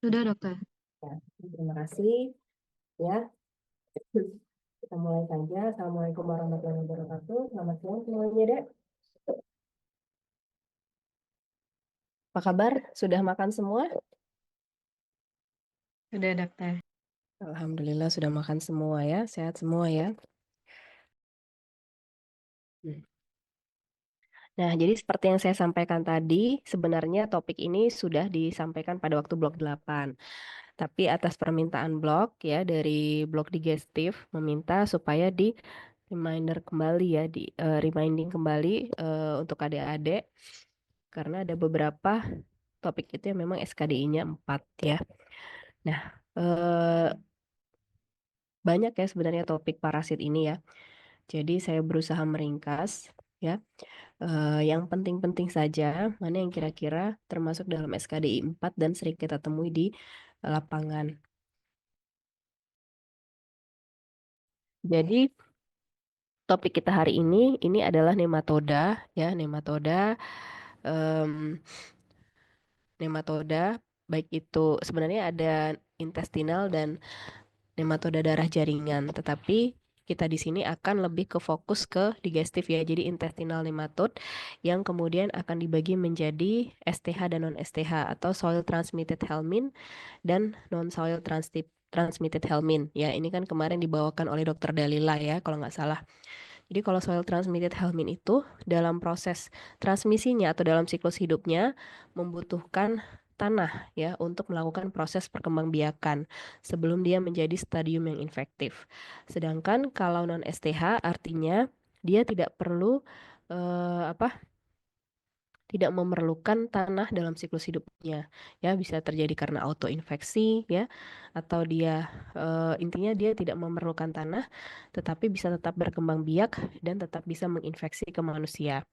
Sudah, dokter. Ya, terima kasih. Ya, kita mulai saja. Assalamualaikum warahmatullahi wabarakatuh. Selamat siang semuanya, Dek. Apa kabar? Sudah makan semua? Sudah, dokter. Alhamdulillah sudah makan semua ya. Sehat semua ya. Hmm. Nah, jadi seperti yang saya sampaikan tadi, sebenarnya topik ini sudah disampaikan pada waktu blok 8. Tapi atas permintaan blog ya dari blog digestif meminta supaya di reminder kembali ya reminding kembali untuk adik-adik karena ada beberapa topik itu yang memang SKDI-nya 4 ya. Nah, eh, banyak ya sebenarnya topik parasit ini ya. Jadi saya berusaha meringkas ya. Yang penting-penting saja, mana yang kira-kira termasuk dalam SKDI 4 dan sering kita temui di lapangan. Jadi topik kita hari ini adalah nematoda ya, em, nematoda baik itu sebenarnya ada intestinal dan nematoda darah jaringan, tetapi kita di sini akan lebih ke fokus ke digestif ya. Jadi intestinal nematode yang kemudian akan dibagi menjadi STH dan non STH atau soil transmitted helminth dan non soil transmitted helminth. Ya, ini kan kemarin dibawakan oleh Dokter Dalila ya kalau nggak salah. Jadi kalau soil transmitted helminth itu dalam proses transmisinya atau dalam siklus hidupnya membutuhkan tanah ya untuk melakukan proses perkembangbiakan sebelum dia menjadi stadium yang infektif. Sedangkan kalau non STH artinya dia tidak perlu apa tidak memerlukan tanah dalam siklus hidupnya. Ya, bisa terjadi karena autoinfeksi ya atau dia intinya dia tidak memerlukan tanah tetapi bisa tetap berkembang biak dan tetap bisa menginfeksi ke manusia.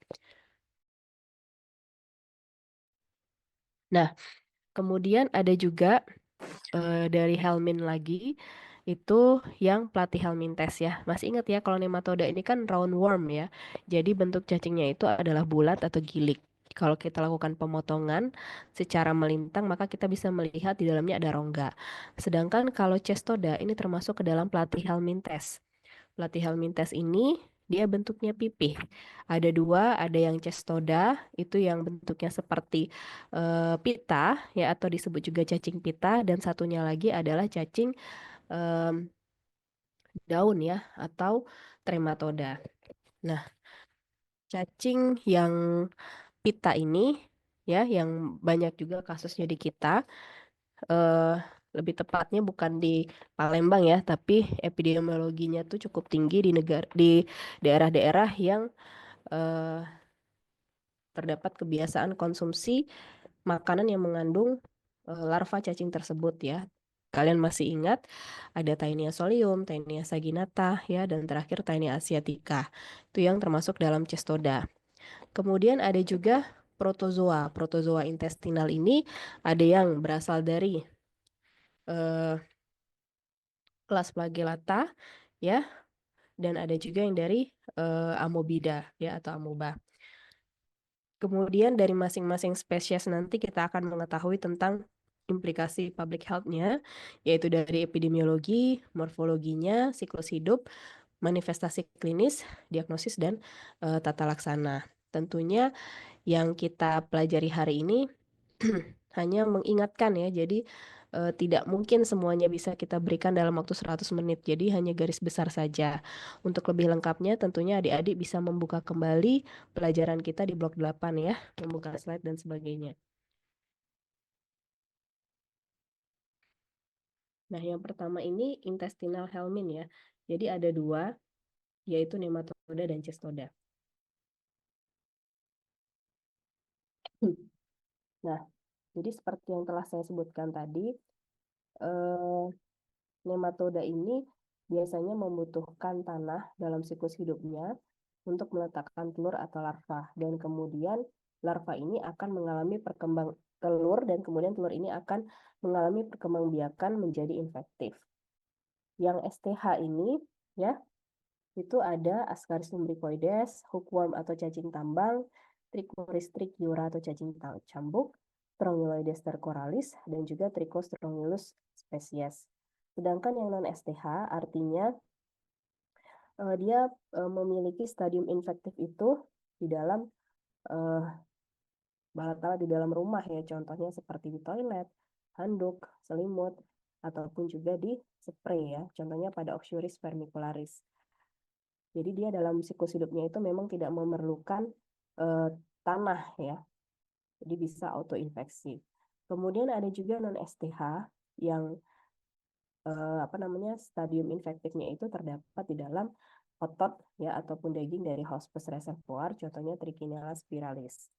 Nah, kemudian ada juga dari Helmin lagi itu yang platyhelminthes ya. Masih ingat ya kalau nematoda ini kan roundworm ya. Jadi bentuk cacingnya itu adalah bulat atau gilik. Kalau kita lakukan pemotongan secara melintang maka kita bisa melihat di dalamnya ada rongga. Sedangkan kalau cestoda ini termasuk ke dalam platyhelminthes. Platyhelminthes ini dia bentuknya pipih. Ada dua, ada yang cestoda, itu yang bentuknya seperti pita, ya atau disebut juga cacing pita, dan satunya lagi adalah cacing em, daun ya, atau trematoda. Nah, cacing yang pita ini, ya, yang banyak juga kasusnya di kita, eh, lebih tepatnya bukan di Palembang ya, tapi epidemiologinya tuh cukup tinggi di daerah-daerah yang eh, terdapat kebiasaan konsumsi makanan yang mengandung larva cacing tersebut ya. Kalian masih ingat ada Taenia solium, Taenia saginata ya, dan terakhir Taenia asiatica. Itu yang termasuk dalam cestoda. Kemudian ada juga protozoa. Protozoa intestinal ini ada yang berasal dari eh, kelas Flagellata ya, dan ada juga yang dari Amobida ya atau amoeba. Kemudian dari masing-masing spesies nanti kita akan mengetahui tentang implikasi public health-nya, yaitu dari epidemiologi, morfologinya, siklus hidup, manifestasi klinis, diagnosis, dan tata laksana. Tentunya yang kita pelajari hari ini hanya mengingatkan ya, jadi tidak mungkin semuanya bisa kita berikan dalam waktu 100 menit, jadi hanya garis besar saja. Untuk lebih lengkapnya tentunya adik-adik bisa membuka kembali pelajaran kita di blok 8 ya, membuka slide dan sebagainya. Nah, yang pertama ini intestinal helminth ya. Jadi ada dua, yaitu nematoda dan cestoda. Nah, jadi seperti yang telah saya sebutkan tadi, eh, nematoda ini biasanya membutuhkan tanah dalam siklus hidupnya untuk meletakkan telur atau larva. Dan kemudian larva ini akan mengalami perkembang telur dan kemudian telur ini akan mengalami perkembangbiakan menjadi infektif. Yang STH ini ya, itu ada Ascaris lumbricoides, hookworm atau cacing tambang, Trichuris trichiura atau cacing cambuk, Strongyloides stercoralis, dan juga Trichostrongylus species. Sedangkan yang non-STH artinya dia memiliki stadium infektif itu di dalam balat alat di dalam rumah ya, contohnya seperti di toilet, handuk, selimut, ataupun juga di spray ya, contohnya pada Oxyuris vermicularis. Jadi dia dalam siklus hidupnya itu memang tidak memerlukan tanah ya, jadi bisa autoinfeksi. Kemudian ada juga non-STH yang stadium infektifnya itu terdapat di dalam otot ya ataupun daging dari hospes reservoir, contohnya Trichinella spiralis.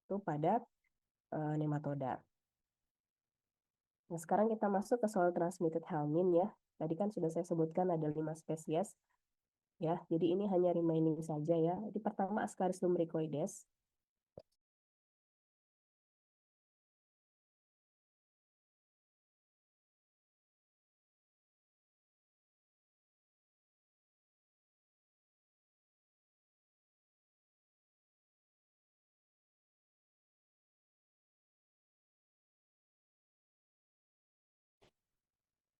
Itu pada nematoda. Nah, sekarang kita masuk ke soil transmitted helminth ya. Tadi kan sudah saya sebutkan ada 5 spesies ya. Jadi ini hanya remaining saja ya. Jadi pertama Ascaris lumbricoides.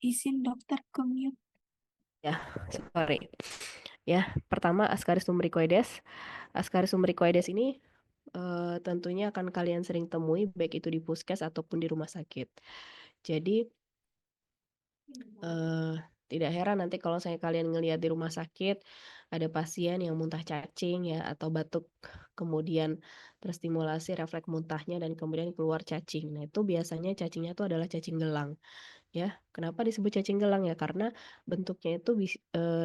Izin dokter ke mute. Ya, sorry. Ya, pertama Ascaris lumbricoides. Ascaris lumbricoides ini tentunya akan kalian sering temui baik itu di puskes ataupun di rumah sakit. Jadi tidak heran nanti kalau saya kalian ngelihat di rumah sakit ada pasien yang muntah cacing ya atau batuk kemudian terstimulasi refleks muntahnya dan kemudian keluar cacing. Nah, itu biasanya cacingnya itu adalah cacing gelang ya. Kenapa disebut cacing gelang ya? Karena bentuknya itu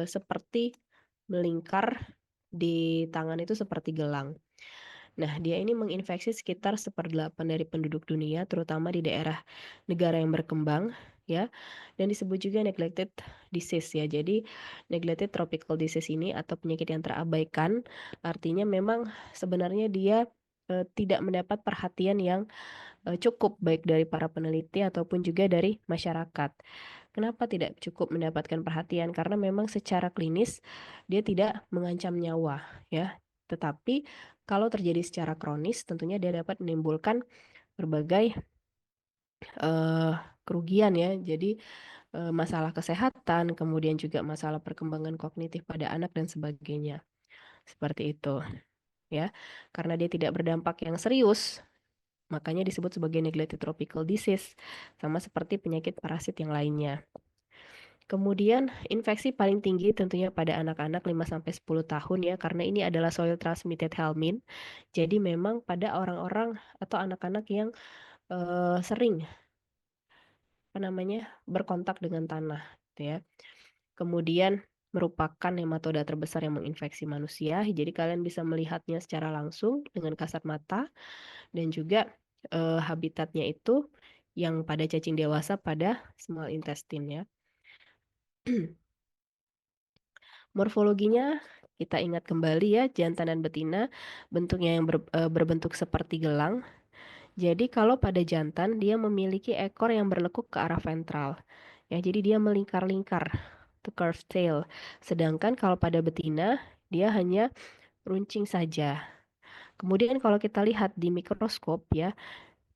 seperti melingkar di tangan itu seperti gelang. Nah, dia ini menginfeksi sekitar 1/8 dari penduduk dunia, terutama di daerah negara yang berkembang, ya. Dan disebut juga neglected disease ya. Jadi, neglected tropical disease ini atau penyakit yang terabaikan, artinya memang sebenarnya dia tidak mendapat perhatian yang cukup baik dari para peneliti ataupun juga dari masyarakat. Kenapa tidak cukup mendapatkan perhatian? Karena memang secara klinis dia tidak mengancam nyawa ya. Tetapi kalau terjadi secara kronis tentunya dia dapat menimbulkan berbagai kerugian ya. Jadi masalah kesehatan, kemudian juga masalah perkembangan kognitif pada anak dan sebagainya. Seperti itu ya. Karena dia tidak berdampak yang serius, makanya disebut sebagai neglected tropical disease, sama seperti penyakit parasit yang lainnya. Kemudian infeksi paling tinggi tentunya pada anak-anak 5 sampai 10 tahun ya, karena ini adalah soil transmitted helminth. Jadi memang pada orang-orang atau anak-anak yang sering berkontak dengan tanah gitu ya. Kemudian merupakan nematoda terbesar yang menginfeksi manusia. Jadi kalian bisa melihatnya secara langsung dengan kasat mata. Dan juga habitatnya itu yang pada cacing dewasa pada small intestine ya. Morfologinya kita ingat kembali ya, jantan dan betina bentuknya yang berbentuk seperti gelang. Jadi kalau pada jantan dia memiliki ekor yang berlekuk ke arah ventral. Ya, jadi dia melingkar-lingkar, to curved tail. Sedangkan kalau pada betina dia hanya runcing saja. Kemudian kalau kita lihat di mikroskop ya,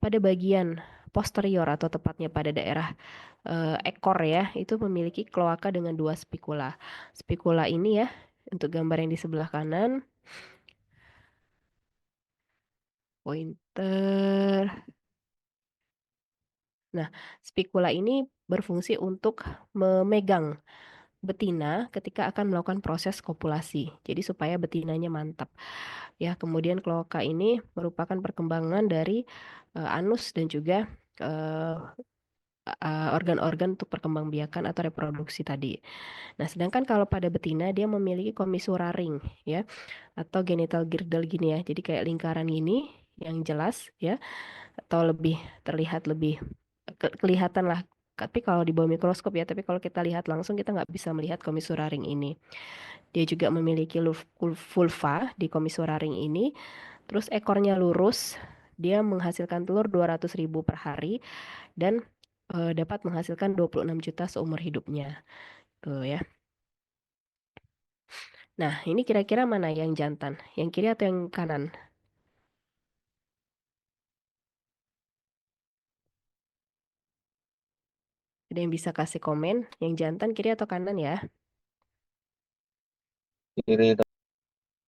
pada bagian posterior atau tepatnya pada daerah ekor ya, itu memiliki kloaka dengan 2 spikula. Spikula ini ya, untuk gambar yang di sebelah kanan, pointer. Nah, spikula ini berfungsi untuk memegang betina ketika akan melakukan proses kopulasi. Jadi supaya betinanya mantap. Ya, kemudian kloaka ini merupakan perkembangan dari anus dan juga eh, organ-organ untuk perkembangbiakan atau reproduksi tadi. Nah, sedangkan kalau pada betina dia memiliki commissura ring ya atau genital girdle gini ya. Jadi kayak lingkaran gini yang jelas ya atau lebih terlihat lebih kelihatan lah. Tapi kalau di bawah mikroskop ya, tapi kalau kita lihat langsung kita nggak bisa melihat commissura ring ini. Dia juga memiliki vulva di commissura ring ini. Terus ekornya lurus, dia menghasilkan telur 200.000 per hari dan dapat menghasilkan 26 juta seumur hidupnya. Tuh ya. Nah, ini kira-kira mana yang jantan? Yang kiri atau yang kanan? Ada yang bisa kasih komen? Yang jantan kiri atau kanan ya? Kiri.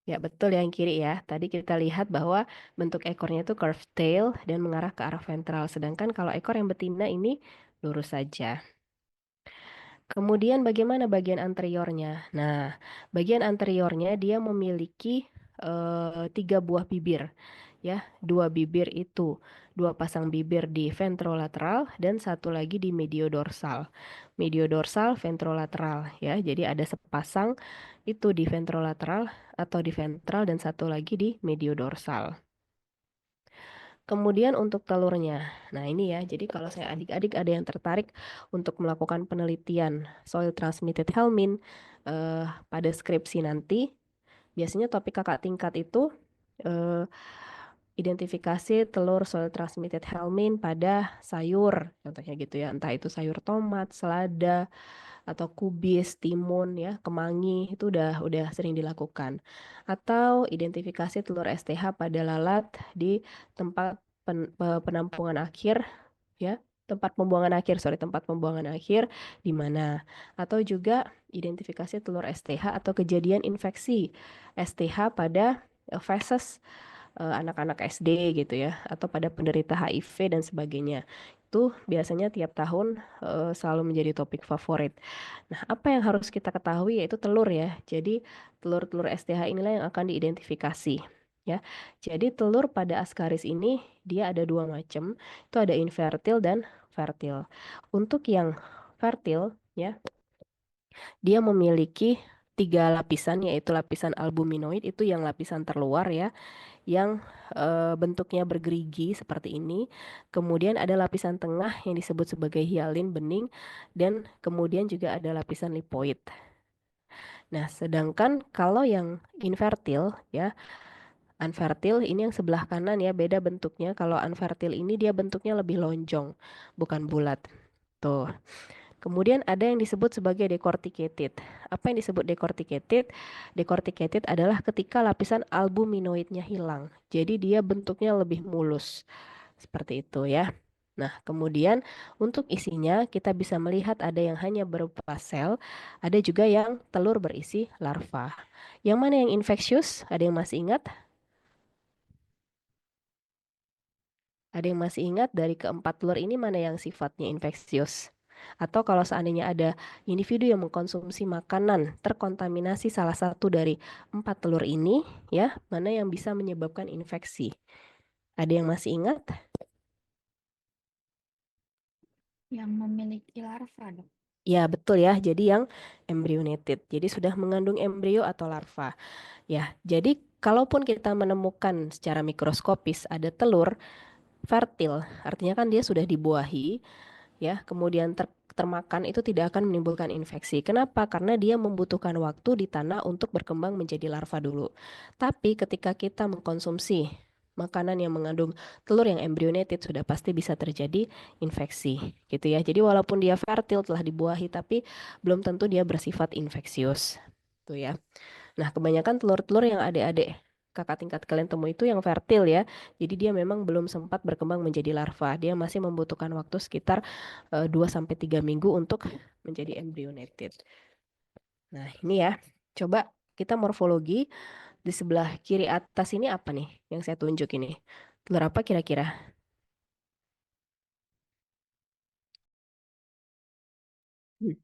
Ya, betul yang kiri ya. Tadi kita lihat bahwa bentuk ekornya itu curved tail dan mengarah ke arah ventral. Sedangkan kalau ekor yang betina ini lurus saja. Kemudian bagaimana bagian anteriornya? Nah, bagian anteriornya dia memiliki 3 buah bibir. Ya, 2 bibir itu 2 pasang bibir di ventrolateral dan 1 lagi di mediodorsal. Mediodorsal, ventrolateral ya. Jadi ada sepasang itu di ventrolateral atau di ventral dan 1 lagi di mediodorsal. Kemudian untuk telurnya. Nah, ini ya. Jadi kalau saya adik-adik ada yang tertarik untuk melakukan penelitian soil transmitted helminth pada skripsi nanti, biasanya topik kakak tingkat itu eh, identifikasi telur soil transmitted helminth pada sayur, contohnya gitu ya. Entah itu sayur tomat, selada, atau kubis, timun ya, kemangi itu udah sering dilakukan. Atau identifikasi telur STH pada lalat di tempat penampungan akhir ya, tempat pembuangan akhir di mana. Atau juga identifikasi telur STH atau kejadian infeksi STH pada feses anak-anak SD gitu ya, atau pada penderita HIV dan sebagainya. Itu biasanya tiap tahun selalu menjadi topik favorit. Nah, apa yang harus kita ketahui yaitu telur ya. Jadi telur-telur STH inilah yang akan diidentifikasi ya. Jadi telur pada Ascaris ini dia ada 2 macam, itu ada infertil dan fertil. Untuk yang fertil ya, dia memiliki 3 lapisan, yaitu lapisan albuminoid itu yang lapisan terluar ya, yang bentuknya bergerigi seperti ini. Kemudian ada lapisan tengah yang disebut sebagai hialin bening dan kemudian juga ada lapisan lipoid. Nah, sedangkan kalau yang infertil ya, unfertil ini yang sebelah kanan ya, beda bentuknya. Kalau unfertil ini dia bentuknya lebih lonjong, bukan bulat. Tuh. Kemudian ada yang disebut sebagai decorticated. Apa yang disebut decorticated? Decorticated adalah ketika lapisan albuminoidnya hilang. Jadi dia bentuknya lebih mulus. Seperti itu ya. Nah, kemudian untuk isinya kita bisa melihat ada yang hanya berupa sel, ada juga yang telur berisi larva. Yang mana yang infeksius? Ada yang masih ingat? Ada yang masih ingat dari keempat telur ini mana yang sifatnya infeksius? Atau kalau seandainya ada individu yang mengkonsumsi makanan terkontaminasi salah satu dari 4 telur ini, ya, mana yang bisa menyebabkan infeksi? Ada yang masih ingat? Yang memiliki larva, Dok. Ya, betul ya. Jadi yang embryonated. Jadi sudah mengandung embrio atau larva. Ya, jadi kalaupun kita menemukan secara mikroskopis ada telur fertil, artinya kan dia sudah dibuahi, ya, kemudian termakan itu tidak akan menimbulkan infeksi. Kenapa? Karena dia membutuhkan waktu di tanah untuk berkembang menjadi larva dulu. Tapi ketika kita mengkonsumsi makanan yang mengandung telur yang embryonated sudah pasti bisa terjadi infeksi, gitu ya. Jadi walaupun dia fertil telah dibuahi tapi belum tentu dia bersifat infeksius. Tuh ya. Nah, kebanyakan telur-telur yang adik-adik kakak tingkat kalian temui itu yang fertil ya. Jadi dia memang belum sempat berkembang menjadi larva. Dia masih membutuhkan waktu sekitar 2 sampai 3 minggu untuk menjadi embryonated. Nah, ini ya. Coba kita morfologi di sebelah kiri atas ini apa nih yang saya tunjuk ini? Telur apa kira-kira? Hmm.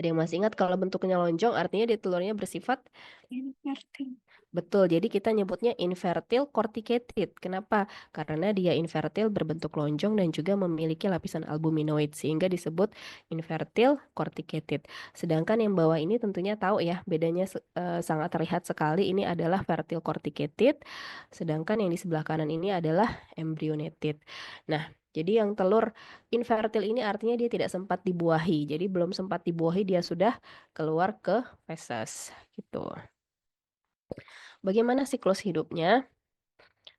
Ada yang masih ingat kalau bentuknya lonjong artinya dia telurnya bersifat Infertil. betul, jadi kita nyebutnya infertil corticated. Kenapa? Karena dia infertil berbentuk lonjong dan juga memiliki lapisan albuminoid sehingga disebut infertil corticated. Sedangkan yang bawah ini tentunya tahu ya, bedanya sangat terlihat sekali. Ini adalah fertil corticated, sedangkan yang di sebelah kanan ini adalah embryonated. Nah, jadi yang telur infertil ini artinya dia tidak sempat dibuahi. Jadi belum sempat dibuahi dia sudah keluar ke feses gitu. Bagaimana siklus hidupnya?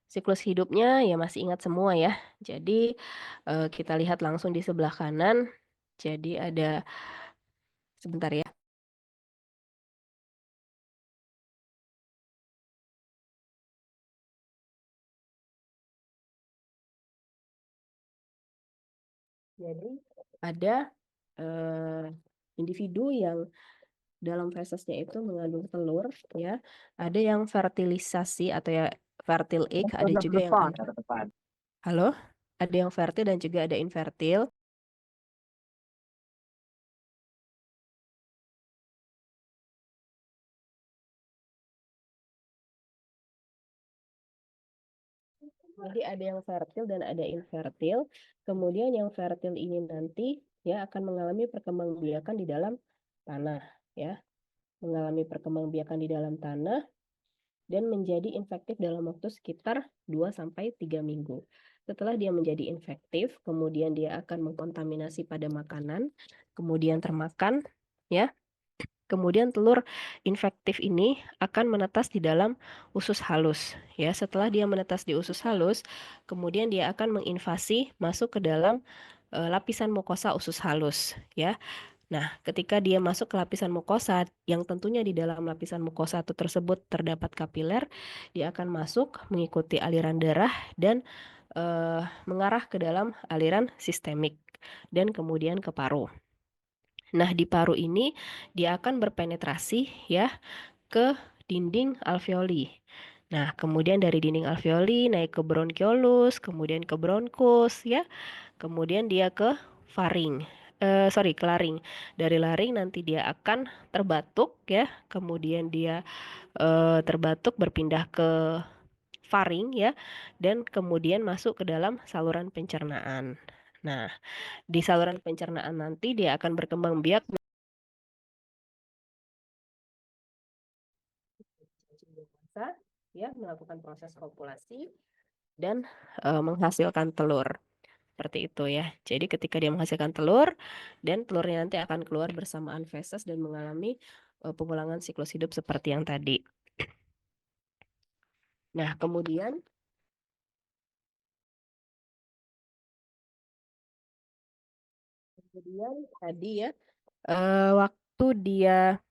Siklus hidupnya ya masih ingat semua ya. Jadi kita lihat langsung di sebelah kanan. Jadi ada sebentar ya. Jadi ada individu yang dalam fesesnya itu mengandung telur, ya. Ada yang fertilisasi atau ya fertile egg, ada juga yang halo? Ada yang fertil dan juga ada infertil. Jadi ada yang fertil dan ada infertil. Kemudian yang fertil ini nanti ya akan mengalami perkembangbiakan di dalam tanah, ya. Mengalami perkembangbiakan di dalam tanah dan menjadi infektif dalam waktu sekitar 2 sampai 3 minggu. Setelah dia menjadi infektif, kemudian dia akan mengkontaminasi pada makanan, kemudian termakan, ya. Kemudian telur infektif ini akan menetas di dalam usus halus, ya. Setelah dia menetas di usus halus, kemudian dia akan menginvasi masuk ke dalam lapisan mukosa usus halus, ya. Nah, ketika dia masuk ke lapisan mukosa, yang tentunya di dalam lapisan mukosa itu tersebut terdapat kapiler, dia akan masuk mengikuti aliran darah dan mengarah ke dalam aliran sistemik dan kemudian ke paru. Nah, di paru ini dia akan berpenetrasi ya ke dinding alveoli. Nah, kemudian dari dinding alveoli naik ke bronkiolus, kemudian ke bronkus ya. Kemudian dia ke faring. Ke laring. Dari laring nanti dia akan terbatuk ya. Kemudian dia terbatuk berpindah ke faring ya dan kemudian masuk ke dalam saluran pencernaan. Nah, di saluran pencernaan nanti dia akan berkembang biak dewasa ya melakukan proses kopulasi dan menghasilkan telur. Seperti itu ya. Jadi ketika dia menghasilkan telur dan telurnya nanti akan keluar bersamaan feses dan mengalami pengulangan siklus hidup seperti yang tadi. Nah, kemudian tadi ya waktu dia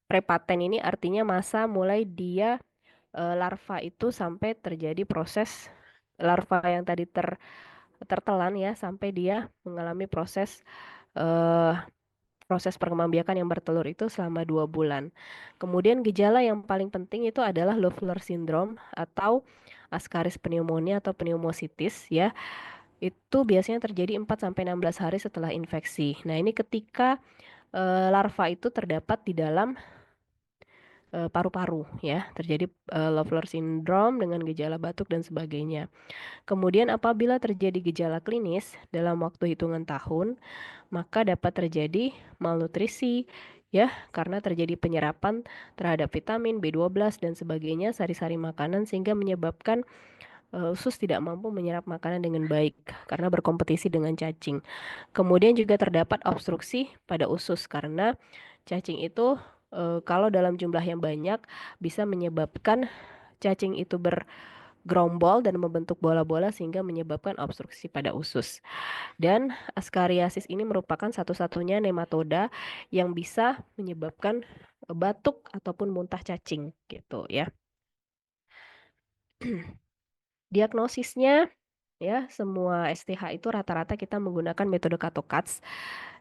prepaten ini artinya masa mulai dia larva itu sampai terjadi proses larva yang tadi tertelan ya sampai dia mengalami eh, proses perkembangbiakan yang bertelur itu selama 2 bulan. Kemudian gejala yang paling penting itu adalah Loeffler syndrome atau Ascaris pneumonia atau pneumositis ya. Itu biasanya terjadi 4 sampai 16 hari setelah infeksi. Nah, ini ketika larva itu terdapat di dalam paru-paru ya. Terjadi Loeffler syndrome dengan gejala batuk dan sebagainya. Kemudian apabila terjadi gejala klinis dalam waktu hitungan tahun, maka dapat terjadi malnutrisi ya karena terjadi penyerapan terhadap vitamin B12 dan sebagainya sari-sari makanan sehingga menyebabkan usus tidak mampu menyerap makanan dengan baik karena berkompetisi dengan cacing. Kemudian juga terdapat obstruksi pada usus karena cacing itu kalau dalam jumlah yang banyak bisa menyebabkan cacing itu bergerombol dan membentuk bola-bola sehingga menyebabkan obstruksi pada usus. Dan Ascariasis ini merupakan satu-satunya nematoda yang bisa menyebabkan batuk ataupun muntah cacing gitu ya. Diagnosisnya ya semua STH itu rata-rata kita menggunakan metode Kato-Katz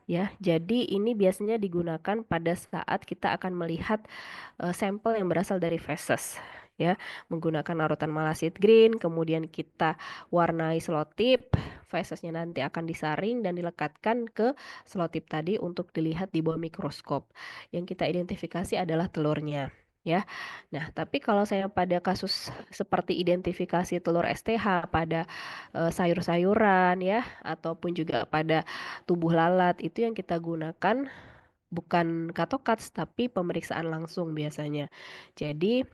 ya. Jadi ini biasanya digunakan pada saat kita akan melihat sampel yang berasal dari feses ya, menggunakan larutan malasid green, kemudian kita warnai selotip, fesesnya nanti akan disaring dan dilekatkan ke selotip tadi untuk dilihat di bawah mikroskop. Yang kita identifikasi adalah telurnya ya. Nah, tapi kalau saya pada kasus seperti identifikasi telur STH pada sayur-sayuran ya ataupun juga pada tubuh lalat itu yang kita gunakan bukan Katokats tapi pemeriksaan langsung biasanya. Jadi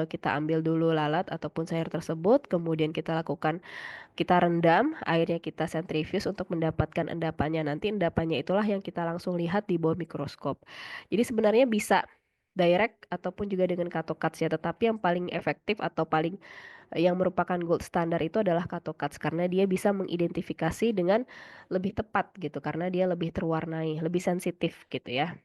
kita ambil dulu lalat ataupun sayur tersebut, kemudian kita rendam, airnya kita sentrifuge untuk mendapatkan endapannya. Nanti endapannya itulah yang kita langsung lihat di bawah mikroskop. Jadi sebenarnya bisa direct ataupun juga dengan Katokats ya, tetapi yang paling efektif atau yang merupakan gold standar itu adalah Katokats karena dia bisa mengidentifikasi dengan lebih tepat gitu karena dia lebih terwarnai, lebih sensitif gitu ya.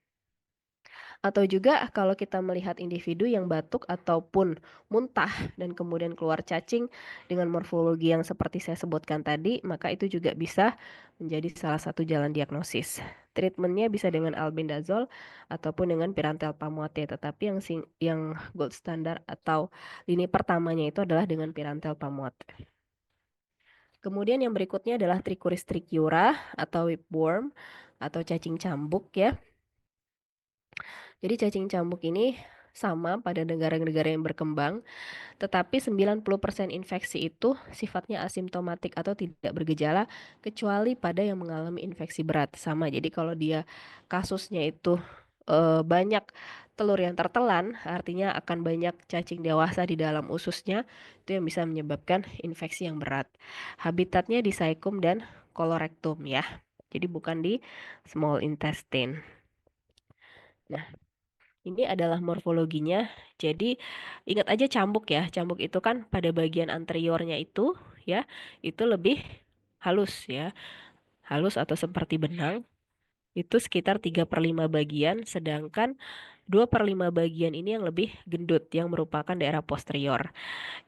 Atau juga kalau kita melihat individu yang batuk ataupun muntah dan kemudian keluar cacing dengan morfologi yang seperti saya sebutkan tadi, maka itu juga bisa menjadi salah satu jalan diagnosis. Treatmentnya bisa dengan albendazole ataupun dengan pirantel pamuate, tetapi yang gold standard atau lini pertamanya itu adalah dengan pirantel pamuate. Kemudian yang berikutnya adalah Trichuris trichiura atau whipworm atau cacing cambuk ya. Jadi cacing cambuk ini sama pada negara-negara yang berkembang, tetapi 90% infeksi itu sifatnya asimptomatik atau tidak bergejala kecuali pada yang mengalami infeksi berat. Sama, jadi kalau dia kasusnya itu banyak telur yang tertelan, artinya akan banyak cacing dewasa di dalam ususnya, itu yang bisa menyebabkan infeksi yang berat. Habitatnya di cecum dan colorectum ya. Jadi bukan di small intestine. Nah, ini adalah morfologinya. Jadi ingat aja cambuk ya. Cambuk itu kan pada bagian anteriornya itu ya, itu lebih halus ya. Halus atau seperti benang. Itu sekitar 3/5 bagian, sedangkan 2/5 bagian ini yang lebih gendut, yang merupakan daerah posterior.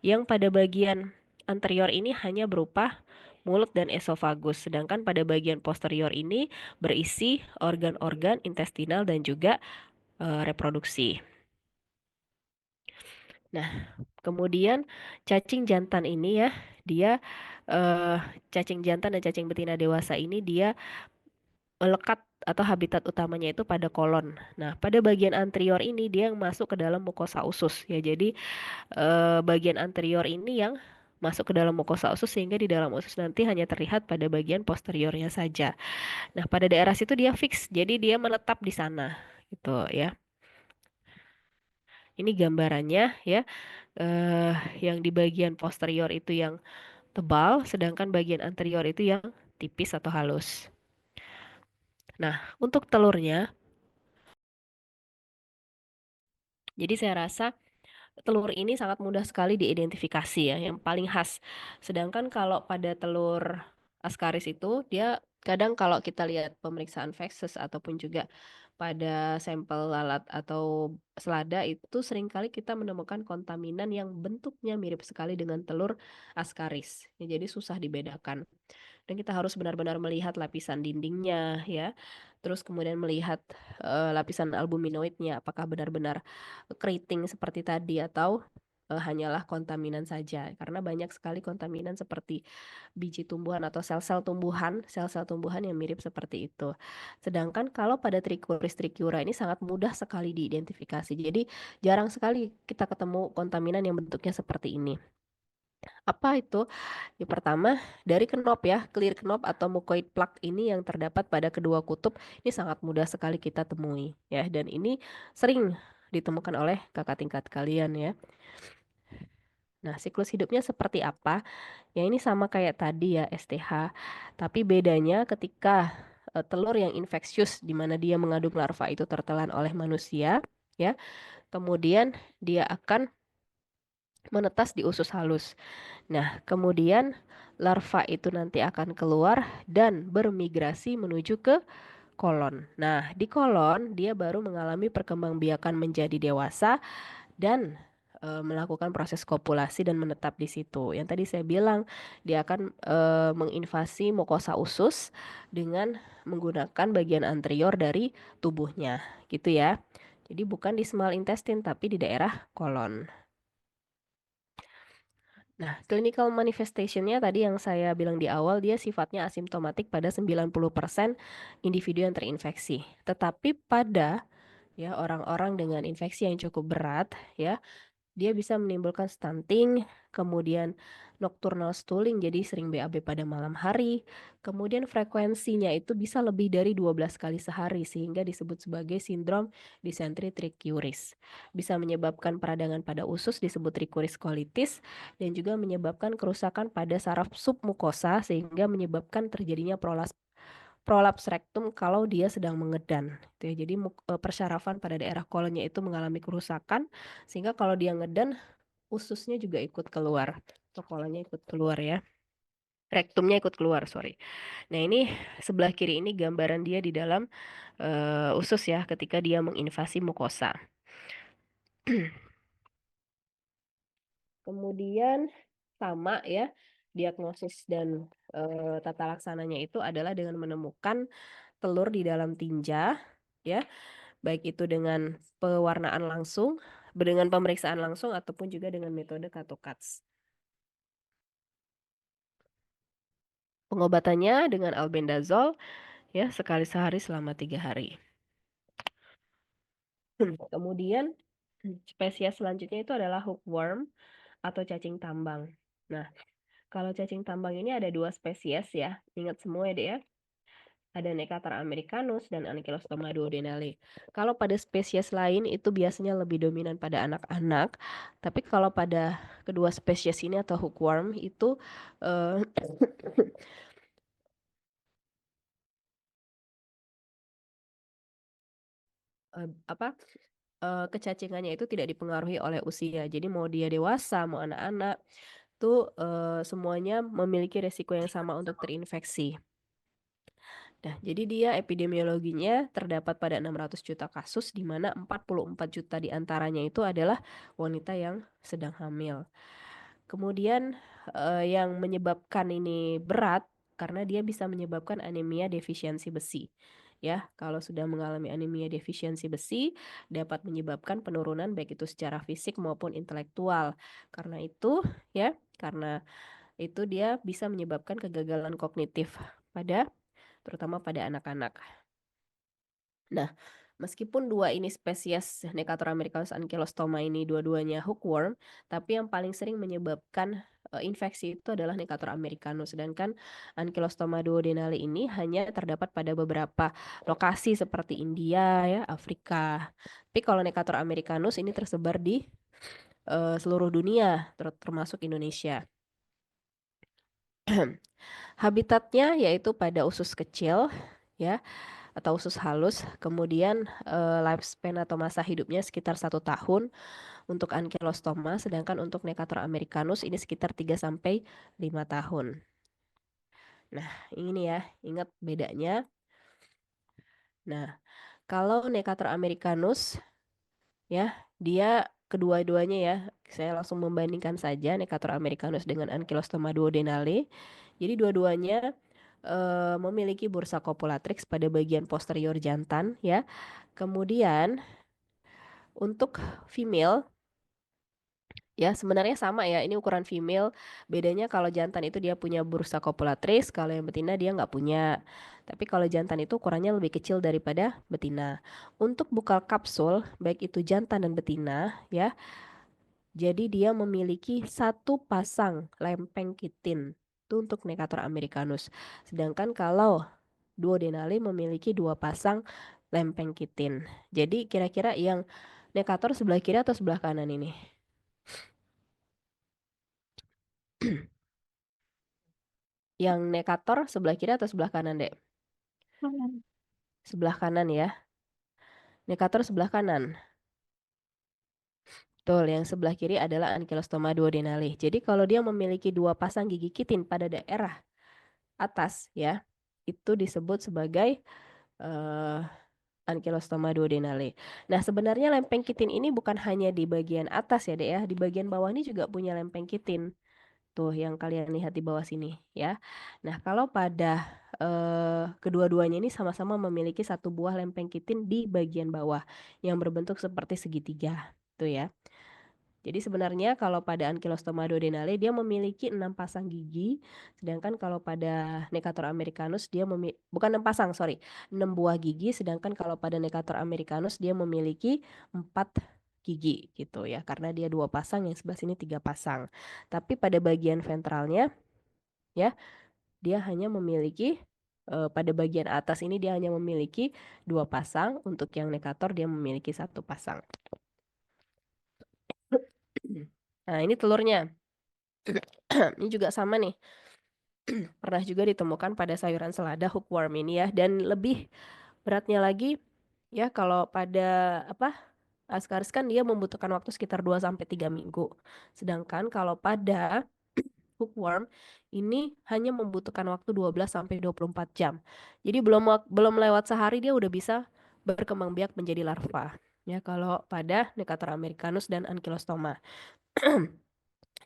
Yang pada bagian anterior ini hanya berupa mulut dan esofagus, sedangkan pada bagian posterior ini berisi organ-organ intestinal dan juga reproduksi. Nah, kemudian cacing jantan ini ya, dia eh, cacing jantan dan cacing betina dewasa ini dia melekat atau habitat utamanya itu pada kolon. Nah, pada bagian anterior ini dia yang masuk ke dalam mukosa usus ya. Jadi bagian anterior ini yang masuk ke dalam mukosa usus sehingga di dalam usus nanti hanya terlihat pada bagian posteriornya saja. Nah, pada daerah situ dia fix, jadi dia menetap di sana gitu ya. Ini gambarannya ya. eh yang di bagian posterior itu yang tebal, sedangkan bagian anterior itu yang tipis atau halus. Nah, untuk telurnya, jadi saya rasa telur ini sangat mudah sekali diidentifikasi ya, yang paling khas. Sedangkan kalau pada telur Ascaris itu, dia kadang kalau kita lihat pemeriksaan fekses ataupun juga pada sampel lalat atau selada itu seringkali kita menemukan kontaminan yang bentuknya mirip sekali dengan telur Ascaris. Ya, jadi susah dibedakan. Dan kita harus benar-benar melihat lapisan dindingnya ya. Terus kemudian melihat lapisan albuminoidnya apakah benar-benar keriting seperti tadi atau hanyalah kontaminan saja. Karena banyak sekali kontaminan seperti biji tumbuhan atau sel-sel tumbuhan yang mirip seperti itu. Sedangkan kalau pada Trichuris trichiura ini sangat mudah sekali diidentifikasi. Jadi jarang sekali kita ketemu kontaminan yang bentuknya seperti ini. Apa itu? Yang pertama, dari kenop ya, clear kenop atau mucoid plaque ini yang terdapat pada kedua kutub, ini sangat mudah sekali kita temui ya, dan ini sering ditemukan oleh kakak tingkat kalian ya. Nah, siklus hidupnya seperti apa? Ya ini sama kayak tadi ya STH, tapi bedanya ketika telur yang infeksius di mana dia mengandung larva itu tertelan oleh manusia ya, kemudian dia akan menetas di usus halus. Nah, kemudian larva itu nanti akan keluar dan bermigrasi menuju ke kolon. Nah, di kolon dia baru mengalami perkembangbiakan menjadi dewasa dan melakukan proses kopulasi dan menetap di situ. Yang tadi saya bilang dia akan menginvasi mukosa usus dengan menggunakan bagian anterior dari tubuhnya, gitu ya. Jadi bukan di small intestine tapi di daerah kolon. Nah, clinical manifestation-nya tadi yang saya bilang di awal, dia sifatnya asimptomatik pada 90% individu yang terinfeksi. Tetapi pada ya orang-orang dengan infeksi yang cukup berat ya, dia bisa menimbulkan stunting, kemudian nocturnal stooling, jadi sering BAB pada malam hari. Kemudian frekuensinya itu bisa lebih dari 12 kali sehari sehingga disebut sebagai sindrom dysentery trichiuris. Bisa menyebabkan peradangan pada usus disebut trichuris colitis dan juga menyebabkan kerusakan pada saraf submukosa sehingga menyebabkan terjadinya prolaps rektum kalau dia sedang mengedan gitu ya. Jadi persyarafan pada daerah kolonnya itu mengalami kerusakan sehingga kalau dia ngedan ususnya juga ikut keluar atau kolonnya ikut keluar ya. Rektumnya ikut keluar, sorry. Nah, ini sebelah kiri ini gambaran dia di dalam usus ya, ketika dia menginvasi mukosa. Kemudian sama ya, diagnosis dan tata laksananya itu adalah dengan menemukan telur di dalam tinja, ya, baik itu dengan pewarnaan langsung, dengan pemeriksaan langsung ataupun juga dengan metode Kato-Cats. Pengobatannya dengan albendazole ya sekali sehari selama 3 hari. Kemudian spesies selanjutnya itu adalah hookworm atau cacing tambang. Nah, kalau cacing tambang ini ada 2 spesies ya, ingat semua ya deh ya. Ada Necator americanus dan Ankylostoma duodenale. Kalau pada spesies lain itu biasanya lebih dominan pada anak-anak, tapi kalau pada kedua spesies ini atau hookworm itu eh, apa kecacingannya itu tidak dipengaruhi oleh usia. Jadi mau dia dewasa, mau anak-anak, tuh semuanya memiliki resiko yang sama untuk terinfeksi. Nah, jadi dia epidemiologinya terdapat pada 600 juta kasus, di mana 44 juta diantaranya itu adalah wanita yang sedang hamil. Kemudian yang menyebabkan ini berat karena dia bisa menyebabkan anemia defisiensi besi. Ya, kalau sudah mengalami anemia defisiensi besi dapat menyebabkan penurunan baik itu secara fisik maupun intelektual. Karena itu, ya, karena itu dia bisa menyebabkan kegagalan kognitif pada terutama pada anak-anak. Nah, meskipun dua ini spesies Necator americanus ankylostoma ini dua-duanya hookworm, tapi yang paling sering menyebabkan infeksi itu adalah Necator americanus. Sedangkan Ankylostoma duodenale ini hanya terdapat pada beberapa lokasi seperti India, ya, Afrika. Tapi kalau Necator americanus ini tersebar di seluruh dunia, termasuk Indonesia. Habitatnya yaitu pada usus kecil, ya, atau usus halus. Kemudian lifespan atau masa hidupnya sekitar 1 tahun untuk ankylostoma, sedangkan untuk Necator americanus ini sekitar 3 sampai 5 tahun. Nah, ini ya, ingat bedanya. Nah, kalau Necator americanus ya, dia kedua-duanya ya, saya langsung membandingkan saja Necator americanus dengan Ankylostoma duodenale. Jadi dua-duanya memiliki bursa copulatrix pada bagian posterior jantan ya. Kemudian untuk female ya sebenarnya sama ya, ini ukuran female. Bedanya kalau jantan itu dia punya bursa copulatrix, kalau yang betina dia nggak punya. Tapi kalau jantan itu ukurannya lebih kecil daripada betina. Untuk bukal kapsul, baik itu jantan dan betina ya, jadi dia memiliki 1 pasang lempeng kitin. Itu untuk Necator americanus. Sedangkan kalau duodenale memiliki 2 pasang lempeng kitin. Jadi kira-kira yang Necator sebelah kiri atau sebelah kanan ini? Yang Necator sebelah kiri atau sebelah kanan, Dek? Kanan. Sebelah kanan ya. Necator sebelah kanan. Betul, yang sebelah kiri adalah Ankylostoma duodenale. Jadi kalau dia memiliki 2 pasang gigi kitin pada daerah atas ya, itu disebut sebagai eh, Ankylostoma duodenale. Nah, sebenarnya lempeng kitin ini bukan hanya di bagian atas ya, Dek ya. Di bagian bawah ini juga punya lempeng kitin. Tuh yang kalian lihat di bawah sini ya. Nah, kalau pada kedua-duanya ini sama-sama memiliki 1 buah lempeng kitin di bagian bawah yang berbentuk seperti segitiga. Tuh ya. Jadi sebenarnya kalau pada Ankylostoma duodenale dia memiliki 6 pasang gigi, sedangkan kalau pada Necator americanus dia bukan 6 pasang, sorry, 6 buah gigi, sedangkan kalau pada Necator americanus dia memiliki 4 gigi gitu ya, karena dia 2 pasang, yang sebelah sini 3 pasang. Tapi pada bagian ventralnya ya dia hanya memiliki pada bagian atas ini dia hanya memiliki 2 pasang, untuk yang Necator dia memiliki 1 pasang. Nah ini telurnya. Ini juga sama nih. Pernah juga ditemukan pada sayuran selada hookworm ini ya. Dan lebih beratnya lagi ya kalau pada apa Ascaris kan dia membutuhkan waktu sekitar 2 sampai 3 minggu. Sedangkan kalau pada hookworm ini hanya membutuhkan waktu 12 sampai 24 jam. Jadi belum lewat sehari dia udah bisa berkembang biak menjadi larva. Ya, kalau pada Necator americanus dan Ankylostoma.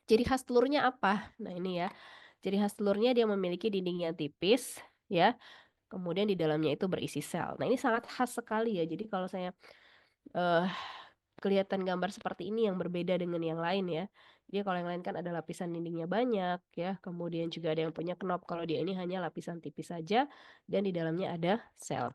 Ciri khas telurnya apa? Nah, ini ya. Ciri khas telurnya dia memiliki dinding yang tipis, ya. Kemudian di dalamnya itu berisi sel. Nah, ini sangat khas sekali ya. Jadi kalau saya eh kelihatan gambar seperti ini yang berbeda dengan yang lain ya. Jadi kalau yang lain kan ada lapisan dindingnya banyak ya. Kemudian juga ada yang punya knop. Kalau dia ini hanya lapisan tipis saja dan di dalamnya ada sel.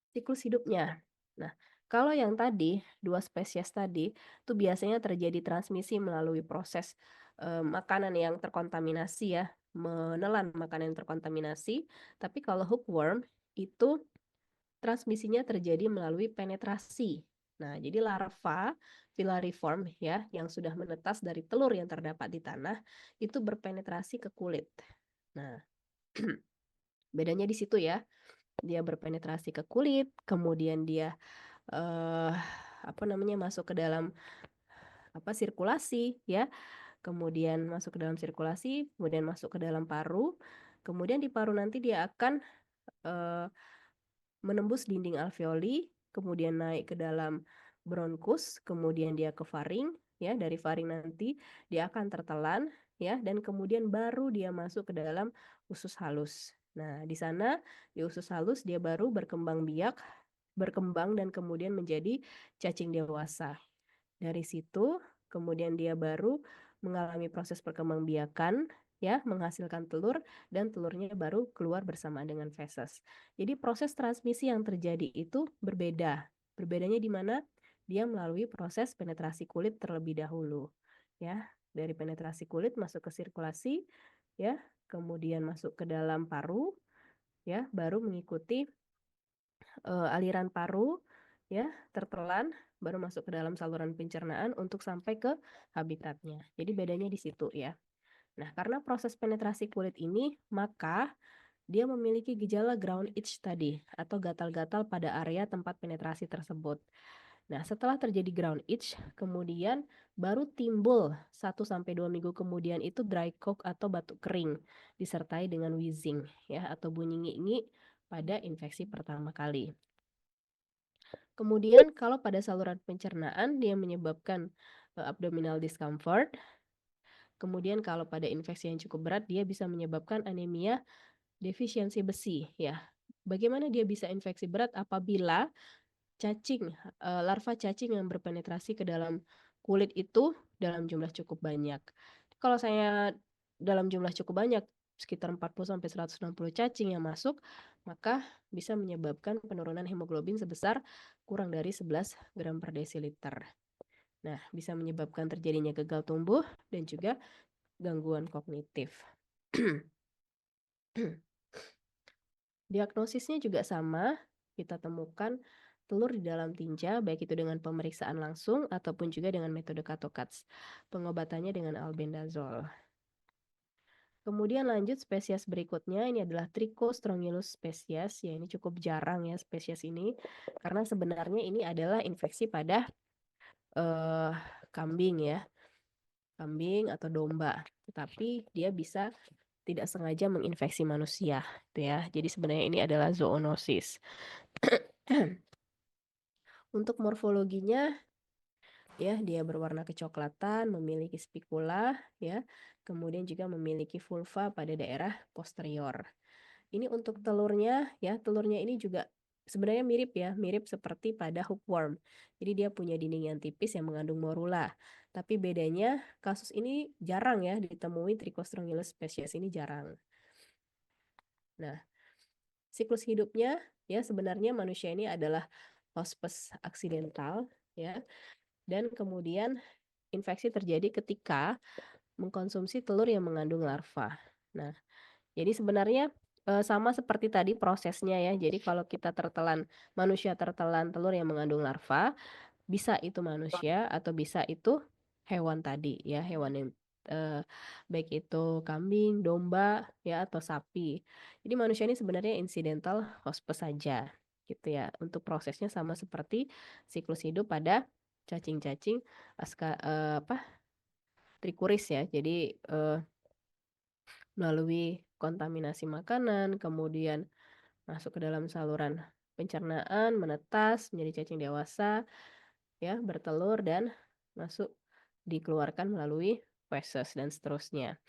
Siklus hidupnya. Nah, kalau yang tadi, dua spesies tadi, itu biasanya terjadi transmisi melalui proses makanan yang terkontaminasi ya, menelan makanan yang terkontaminasi. Tapi kalau hookworm itu transmisinya terjadi melalui penetrasi. Nah, jadi larva filariform ya, yang sudah menetas dari telur yang terdapat di tanah, itu berpenetrasi ke kulit. Nah, bedanya di situ ya. Dia berpenetrasi ke kulit, kemudian dia eh apa namanya masuk ke dalam sirkulasi ya, kemudian masuk ke dalam sirkulasi, kemudian masuk ke dalam paru, kemudian di paru nanti dia akan eh, menembus dinding alveoli, kemudian naik ke dalam bronkus, kemudian dia ke faring, ya dari faring nanti dia akan tertelan, ya dan kemudian baru dia masuk ke dalam usus halus. Nah, di sana di usus halus dia baru berkembang dan kemudian menjadi cacing dewasa. Dari situ kemudian dia baru mengalami proses perkembangbiakan ya, menghasilkan telur dan telurnya baru keluar bersamaan dengan feses. Jadi proses transmisi yang terjadi itu berbeda. Berbedanya di mana dia melalui proses penetrasi kulit terlebih dahulu. Ya, dari penetrasi kulit masuk ke sirkulasi ya, kemudian masuk ke dalam paru ya, baru mengikuti aliran paru ya, tertelan baru masuk ke dalam saluran pencernaan untuk sampai ke habitatnya. Jadi bedanya di situ ya. Nah, karena proses penetrasi kulit ini, maka dia memiliki gejala ground itch tadi atau gatal-gatal pada area tempat penetrasi tersebut. Nah, setelah terjadi ground itch, kemudian baru timbul 1 sampai 2 minggu kemudian itu dry cough atau batuk kering disertai dengan wheezing ya atau bunyi ngi-ngi pada infeksi pertama kali. Kemudian kalau pada saluran pencernaan dia menyebabkan abdominal discomfort. Kemudian kalau pada infeksi yang cukup berat dia bisa menyebabkan anemia defisiensi besi ya. Bagaimana dia bisa infeksi berat apabila larva cacing yang berpenetrasi ke dalam kulit itu dalam jumlah cukup banyak. Kalau saya dalam jumlah cukup banyak, sekitar 40 sampai 160 cacing yang masuk, maka bisa menyebabkan penurunan hemoglobin sebesar kurang dari 11 gram per desiliter. Nah, bisa menyebabkan terjadinya gagal tumbuh dan juga gangguan kognitif. Diagnosisnya juga sama, kita temukan telur di dalam tinja, baik itu dengan pemeriksaan langsung ataupun juga dengan metode Catocats. Pengobatannya dengan albendazole. Kemudian lanjut spesies berikutnya, ini adalah Trichostrongylus spesies. Ya, ini cukup jarang ya spesies ini, karena sebenarnya ini adalah infeksi pada kambing ya, kambing atau domba. Tetapi dia bisa tidak sengaja menginfeksi manusia, gitu ya. Jadi sebenarnya ini adalah zoonosis. Untuk morfologinya ya dia berwarna kecoklatan, memiliki spikula ya, kemudian juga memiliki vulva pada daerah posterior. Ini untuk telurnya ya, telurnya ini juga sebenarnya mirip ya, mirip seperti pada hookworm. Jadi dia punya dinding yang tipis yang mengandung morula. Tapi bedanya kasus ini jarang ya ditemui, Trichostrongylus spesies ini jarang. Nah, siklus hidupnya ya sebenarnya manusia ini adalah hospes aksidental ya. Dan kemudian infeksi terjadi ketika mengkonsumsi telur yang mengandung larva. Nah, jadi sebenarnya sama seperti tadi prosesnya ya. Jadi kalau kita manusia tertelan telur yang mengandung larva, bisa itu manusia atau bisa itu hewan tadi ya, hewan yang eh, baik itu kambing, domba ya atau sapi. Jadi manusia ini sebenarnya incidental hospes saja gitu ya. Untuk prosesnya sama seperti siklus hidup pada cacing-cacing trikuris ya. Jadi melalui kontaminasi makanan, kemudian masuk ke dalam saluran pencernaan, menetas menjadi cacing dewasa, ya, bertelur dan masuk dikeluarkan melalui feses dan seterusnya.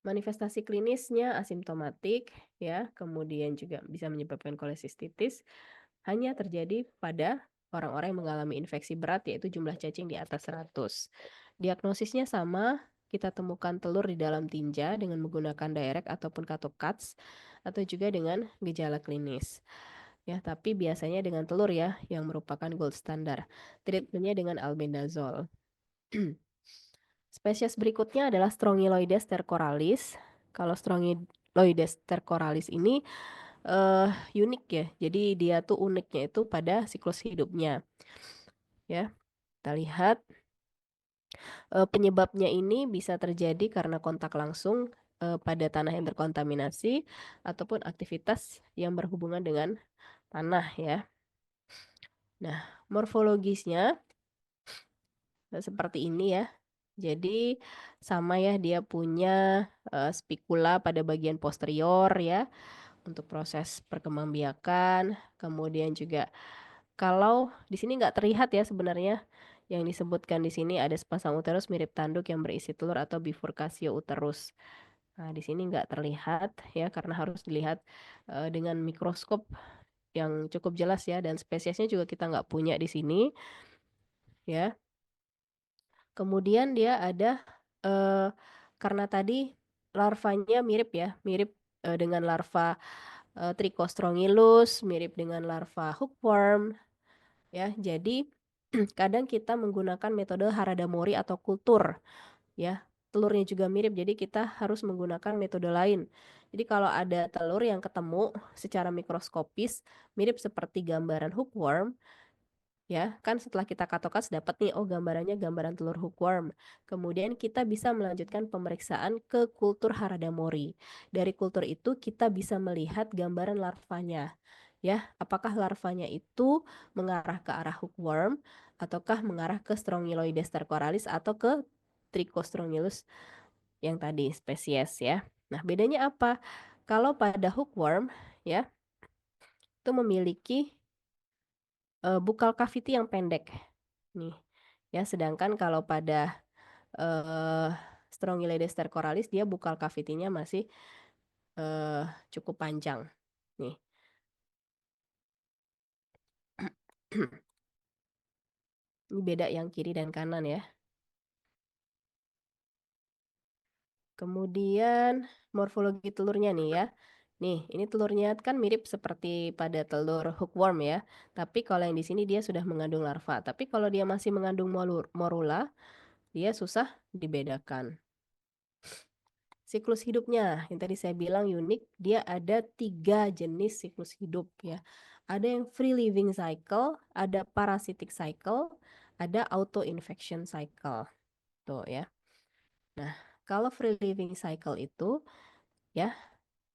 Manifestasi klinisnya asimptomatik ya, kemudian juga bisa menyebabkan kolesistitis, hanya terjadi pada orang-orang yang mengalami infeksi berat yaitu jumlah cacing di atas 100. Diagnosisnya sama, kita temukan telur di dalam tinja dengan menggunakan direct ataupun cuts atau juga dengan gejala klinis. Ya, tapi biasanya dengan telur ya yang merupakan gold standar. Treatmentnya dengan albendazole. Spesies berikutnya adalah Strongyloides stercoralis. Kalau Strongyloides stercoralis ini unik ya. Jadi dia tuh uniknya itu pada siklus hidupnya. Ya, kita lihat penyebabnya ini bisa terjadi karena kontak langsung pada tanah yang terkontaminasi ataupun aktivitas yang berhubungan dengan tanah ya. Nah, morfologisnya seperti ini ya. Jadi sama ya dia punya spikula pada bagian posterior ya untuk proses perkembangbiakan. Kemudian juga kalau di sini nggak terlihat ya sebenarnya yang disebutkan di sini ada sepasang uterus mirip tanduk yang berisi telur atau bifurkasio uterus. Nah, di sini nggak terlihat ya karena harus dilihat dengan mikroskop yang cukup jelas ya dan spesiesnya juga kita nggak punya di sini ya. Kemudian dia ada, karena tadi larvanya mirip ya, mirip, dengan larva, Trichostrongylus, mirip dengan larva hookworm, ya. Jadi kadang kita menggunakan metode Haradamori atau kultur, ya. Telurnya juga mirip, jadi kita harus menggunakan metode lain. Jadi kalau ada telur yang ketemu secara mikroskopis mirip seperti gambaran hookworm, ya, kan setelah kita katokas dapat nih, oh gambarannya gambaran telur hookworm. Kemudian kita bisa melanjutkan pemeriksaan ke kultur Haradamori. Dari kultur itu kita bisa melihat gambaran larvanya. Ya, apakah larvanya itu mengarah ke arah hookworm ataukah mengarah ke Strongyloides stercoralis atau ke Trichostrongylus yang tadi spesies ya. Nah, bedanya apa? Kalau pada hookworm ya, itu memiliki buccal cavity yang pendek. Nih, ya sedangkan kalau pada, eee, Strongyloides stercoralis dia buccal cavity-nya masih, eee, cukup panjang, nih. Ini beda yang kiri dan kanan ya. Kemudian morfologi telurnya nih ya. Nih, ini telurnya kan mirip seperti pada telur hookworm ya, tapi kalau yang di sini dia sudah mengandung larva, tapi kalau dia masih mengandung morula, dia susah dibedakan. Siklus hidupnya, yang tadi saya bilang unik, dia ada 3 jenis siklus hidup ya. Ada yang free living cycle, ada parasitic cycle, ada auto infection cycle. Tuh ya. Nah, kalau free living cycle itu ya,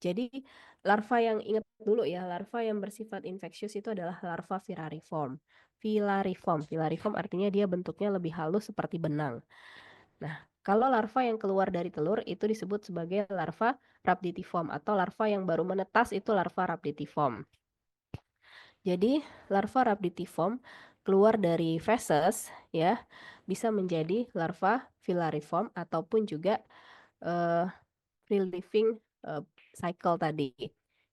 jadi larva yang ingat dulu ya, larva yang bersifat infeksius itu adalah larva filariform. Filariform artinya dia bentuknya lebih halus seperti benang. Nah, kalau larva yang keluar dari telur itu disebut sebagai larva rhabditiform atau larva yang baru menetas itu larva rhabditiform. Jadi, larva rhabditiform keluar dari feses ya, bisa menjadi larva filariform ataupun juga eh, free living cycle tadi.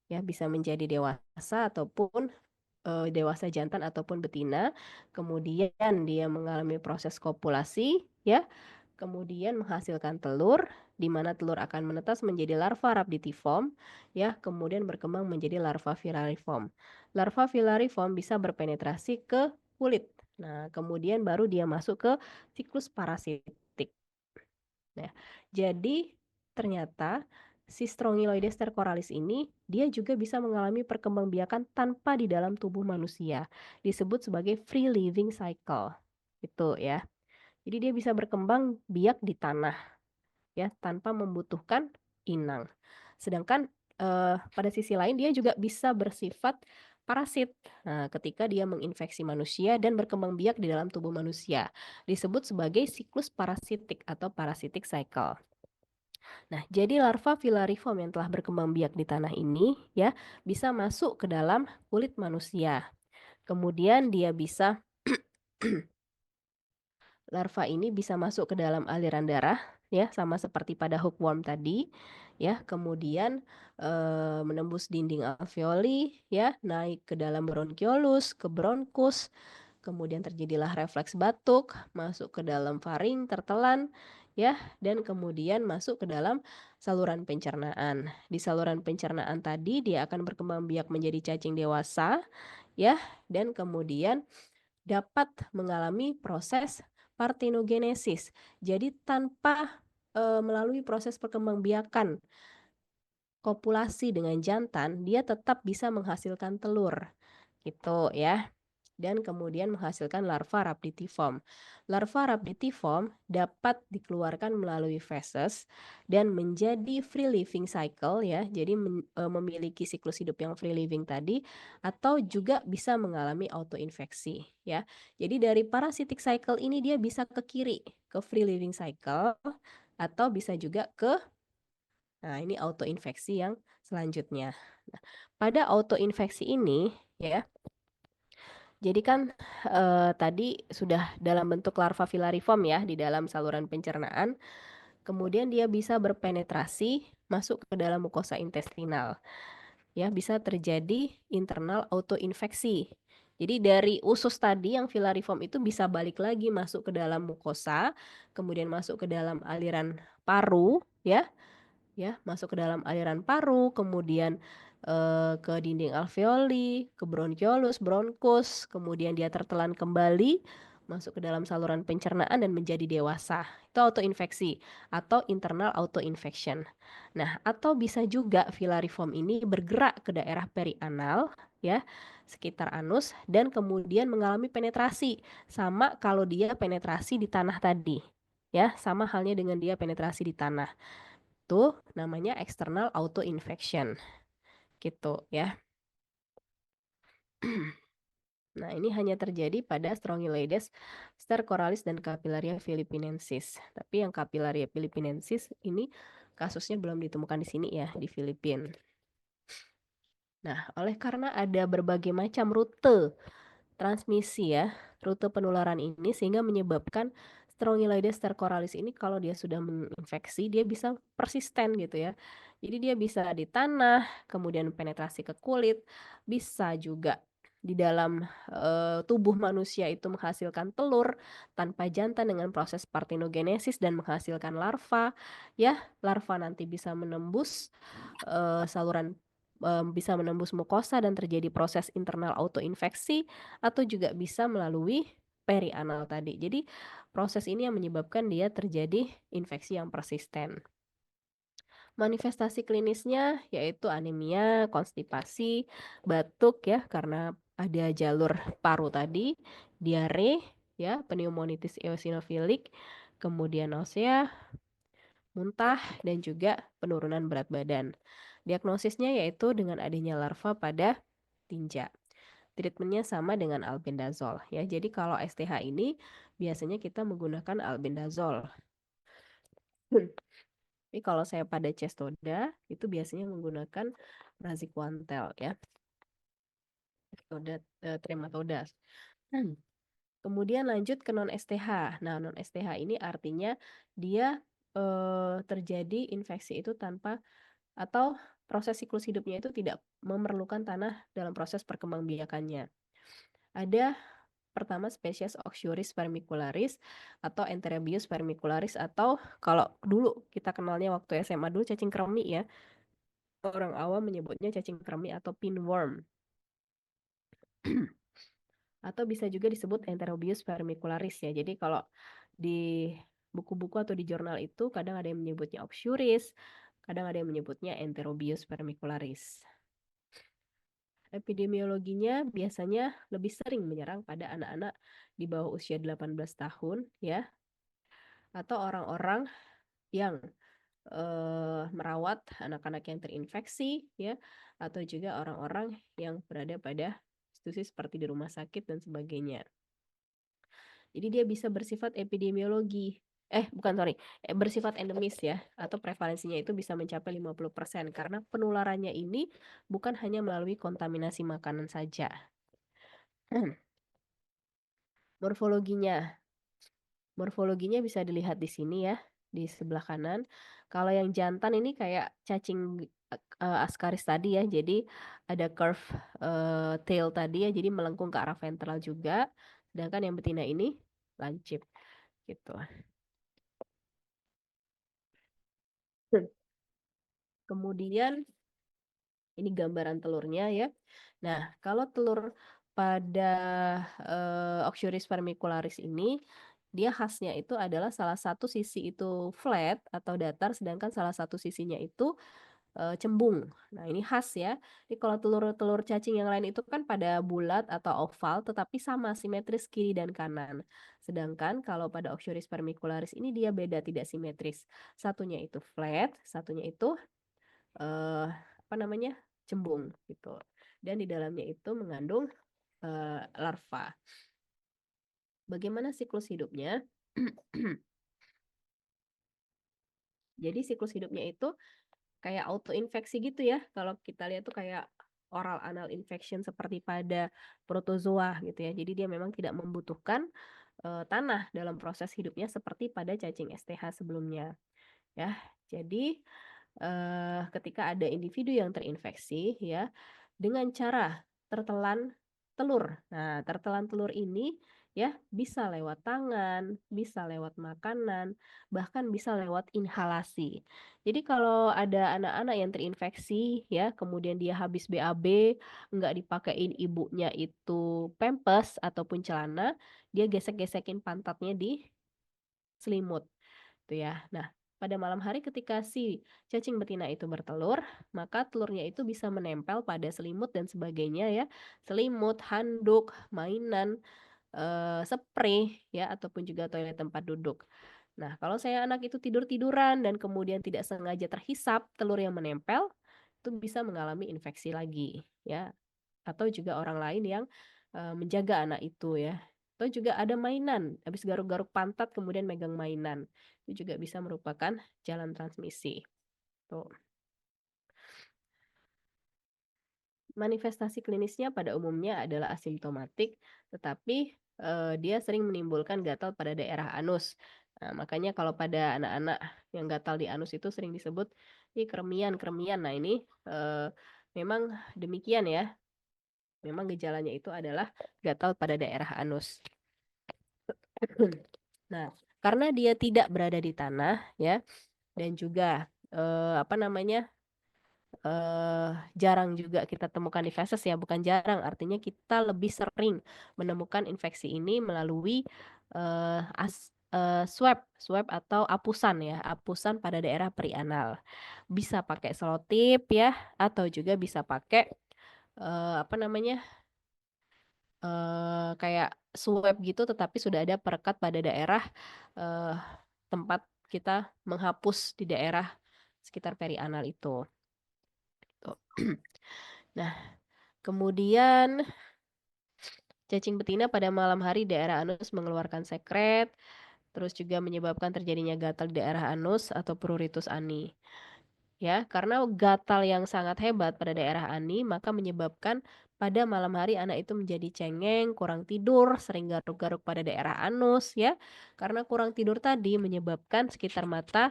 Ya, bisa menjadi dewasa ataupun dewasa jantan ataupun betina, kemudian dia mengalami proses kopulasi ya, kemudian menghasilkan telur, di mana telur akan menetas menjadi larva rhabditiform, ya, kemudian berkembang menjadi larva filariform. Larva filariform bisa berpenetrasi ke kulit. Nah, kemudian baru dia masuk ke siklus parasitik. Nah, jadi ternyata si Strongyloides stercoralis ini dia juga bisa mengalami perkembangbiakan tanpa di dalam tubuh manusia. Disebut sebagai free living cycle. Itu ya. Jadi dia bisa berkembang biak di tanah ya tanpa membutuhkan inang. Sedangkan pada sisi lain dia juga bisa bersifat parasit. Nah, ketika dia menginfeksi manusia dan berkembang biak di dalam tubuh manusia, disebut sebagai siklus parasitik atau parasitic cycle. Nah, jadi larva filariform yang telah berkembang biak di tanah ini ya bisa masuk ke dalam kulit manusia. Kemudian dia bisa larva ini bisa masuk ke dalam aliran darah ya sama seperti pada hookworm tadi ya. Kemudian menembus dinding alveoli ya, naik ke dalam bronkiolus, ke bronkus. Kemudian terjadilah refleks batuk, masuk ke dalam faring, tertelan, ya, dan kemudian masuk ke dalam saluran pencernaan. Di saluran pencernaan tadi dia akan berkembang biak menjadi cacing dewasa, ya, dan kemudian dapat mengalami proses partenogenesis. Jadi tanpa melalui proses perkembangbiakan kopulasi dengan jantan, dia tetap bisa menghasilkan telur, gitu ya. Dan kemudian menghasilkan larva rhabditiform. Larva rhabditiform dapat dikeluarkan melalui feses dan menjadi free living cycle ya. Jadi memiliki siklus hidup yang free living tadi atau juga bisa mengalami autoinfeksi ya. Jadi dari parasitic cycle ini dia bisa ke kiri, ke free living cycle atau bisa juga ke ini autoinfeksi yang selanjutnya. Nah, pada autoinfeksi ini ya, jadi kan tadi sudah dalam bentuk larva filariform ya di dalam saluran pencernaan, kemudian dia bisa berpenetrasi masuk ke dalam mukosa intestinal. Ya, bisa terjadi internal autoinfeksi. Jadi dari usus tadi yang filariform itu bisa balik lagi masuk ke dalam mukosa, kemudian masuk ke dalam aliran paru ya, masuk ke dalam aliran paru, kemudian ke dinding alveoli, ke bronkiolus, bronkus, kemudian dia tertelan kembali, masuk ke dalam saluran pencernaan dan menjadi dewasa. Itu autoinfeksi atau internal autoinfection. Nah, atau bisa juga filariform ini bergerak ke daerah perianal ya, sekitar anus dan kemudian mengalami penetrasi. Sama kalau dia penetrasi di tanah tadi. Ya, sama halnya dengan dia penetrasi di tanah. Itu namanya external autoinfection gitu ya. Nah, ini hanya terjadi pada Strongyloides stercoralis dan Capillaria philippinensis. Tapi yang Capillaria philippinensis ini kasusnya belum ditemukan di sini ya, di Filipina. Nah, oleh karena ada berbagai macam rute transmisi ya, rute penularan ini sehingga menyebabkan Strongyloides stercoralis ini kalau dia sudah menginfeksi dia bisa persisten gitu ya. Jadi dia bisa di tanah, kemudian penetrasi ke kulit, bisa juga di dalam tubuh manusia itu menghasilkan telur tanpa jantan dengan proses partenogenesis dan menghasilkan larva ya. Larva nanti bisa menembus saluran bisa menembus mukosa dan terjadi proses internal autoinfeksi atau juga bisa melalui perianal tadi. Jadi proses ini yang menyebabkan dia terjadi infeksi yang persisten. Manifestasi klinisnya yaitu anemia, konstipasi, batuk ya karena ada jalur paru tadi, diare ya, pneumonitis eosinofilik, kemudian nausea, muntah dan juga penurunan berat badan. Diagnosisnya yaitu dengan adanya larva pada tinja. Treatmentnya sama dengan albendazole ya. Jadi kalau STH ini biasanya kita menggunakan albendazole. Tapi kalau saya pada cestoda itu biasanya menggunakan praziquantel ya. Trematoda. Kemudian lanjut ke non STH. Nah, non STH ini artinya dia terjadi infeksi itu tanpa atau proses siklus hidupnya itu tidak memerlukan tanah dalam proses perkembangbiakannya. Ada pertama spesies Oxyuris vermicularis atau Enterobius vermicularis atau kalau dulu kita kenalnya waktu SMA dulu cacing kremi ya. Orang awam menyebutnya cacing kremi atau pinworm. Atau bisa juga disebut Enterobius vermicularis ya. Jadi kalau di buku-buku atau di jurnal itu kadang ada yang menyebutnya Oxyuris, kadang ada yang menyebutnya Enterobius vermicularis. Epidemiologinya biasanya lebih sering menyerang pada anak-anak di bawah usia 18 tahun ya, atau orang-orang yang merawat anak-anak yang terinfeksi ya, atau juga orang-orang yang berada pada institusi seperti di rumah sakit dan sebagainya. Jadi dia bisa bersifat epidemiologi. Bukan, sorry, bersifat endemis ya, atau prevalensinya itu bisa mencapai 50% karena penularannya ini bukan hanya melalui kontaminasi makanan saja. Morfologinya. Morfologinya bisa dilihat di sini ya, di sebelah kanan. Kalau yang jantan ini kayak cacing Ascaris tadi ya, jadi ada curve tail tadi ya, jadi melengkung ke arah ventral juga. Sedangkan yang betina ini lancip gitu. Kemudian ini gambaran telurnya ya. Nah, kalau telur pada Oxyuris vermicularis ini, dia khasnya itu adalah salah satu sisi itu flat atau datar, sedangkan salah satu sisinya itu cembung. Nah, ini khas ya. Jadi kalau telur-telur cacing yang lain itu kan pada bulat atau oval, tetapi sama simetris kiri dan kanan. Sedangkan kalau pada Oxyuris vermicularis ini dia beda, tidak simetris. Satunya itu flat, satunya itu apa namanya, cembung gitu. Dan di dalamnya itu mengandung larva. Bagaimana siklus hidupnya? Jadi siklus hidupnya itu kayak autoinfeksi gitu ya. Kalau kita lihat tuh kayak oral anal infection seperti pada protozoa gitu ya. Jadi dia memang tidak membutuhkan tanah dalam proses hidupnya seperti pada cacing STH sebelumnya ya. Jadi ketika ada individu yang terinfeksi ya, dengan cara tertelan telur. Nah, tertelan telur ini ya bisa lewat tangan, bisa lewat makanan, bahkan bisa lewat inhalasi. Jadi kalau ada anak-anak yang terinfeksi ya, kemudian dia habis BAB, nggak dipakein ibunya itu pampers ataupun celana, dia gesek-gesekin pantatnya di selimut gitu ya. Nah, pada malam hari ketika si cacing betina itu bertelur, maka telurnya itu bisa menempel pada selimut dan sebagainya ya. Selimut, handuk, mainan, spray ya ataupun juga toilet tempat duduk. Nah, kalau saya anak itu tidur-tiduran dan kemudian tidak sengaja terhisap telur yang menempel, itu bisa mengalami infeksi lagi ya. Atau juga orang lain yang menjaga anak itu ya. Atau juga ada mainan, habis garuk-garuk pantat kemudian megang mainan. Itu juga bisa merupakan jalan transmisi. Tuh. Manifestasi klinisnya pada umumnya adalah asimptomatik, tetapi dia sering menimbulkan gatal pada daerah anus. Nah, makanya kalau pada anak-anak yang gatal di anus itu sering disebut kremian-kremian. Nah, ini memang demikian ya. Memang gejalanya itu adalah gatal pada daerah anus. Nah, karena dia tidak berada di tanah ya, dan juga apa namanya, jarang juga kita temukan di feses ya, bukan jarang, artinya kita lebih sering menemukan infeksi ini melalui swab swab atau apusan ya, apusan pada daerah perianal. Bisa pakai selotip ya, atau juga bisa pakai apa namanya, kayak swab gitu tetapi sudah ada perekat pada daerah, eee, tempat kita menghapus di daerah sekitar perianal itu, gitu. Nah, kemudian cacing betina pada malam hari daerah anus mengeluarkan sekret, terus juga menyebabkan terjadinya gatal di daerah anus atau pruritus ani. Ya, karena gatal yang sangat hebat pada daerah ani, maka menyebabkan pada malam hari anak itu menjadi cengeng, kurang tidur, sering garuk-garuk pada daerah anus ya. Karena kurang tidur tadi menyebabkan sekitar mata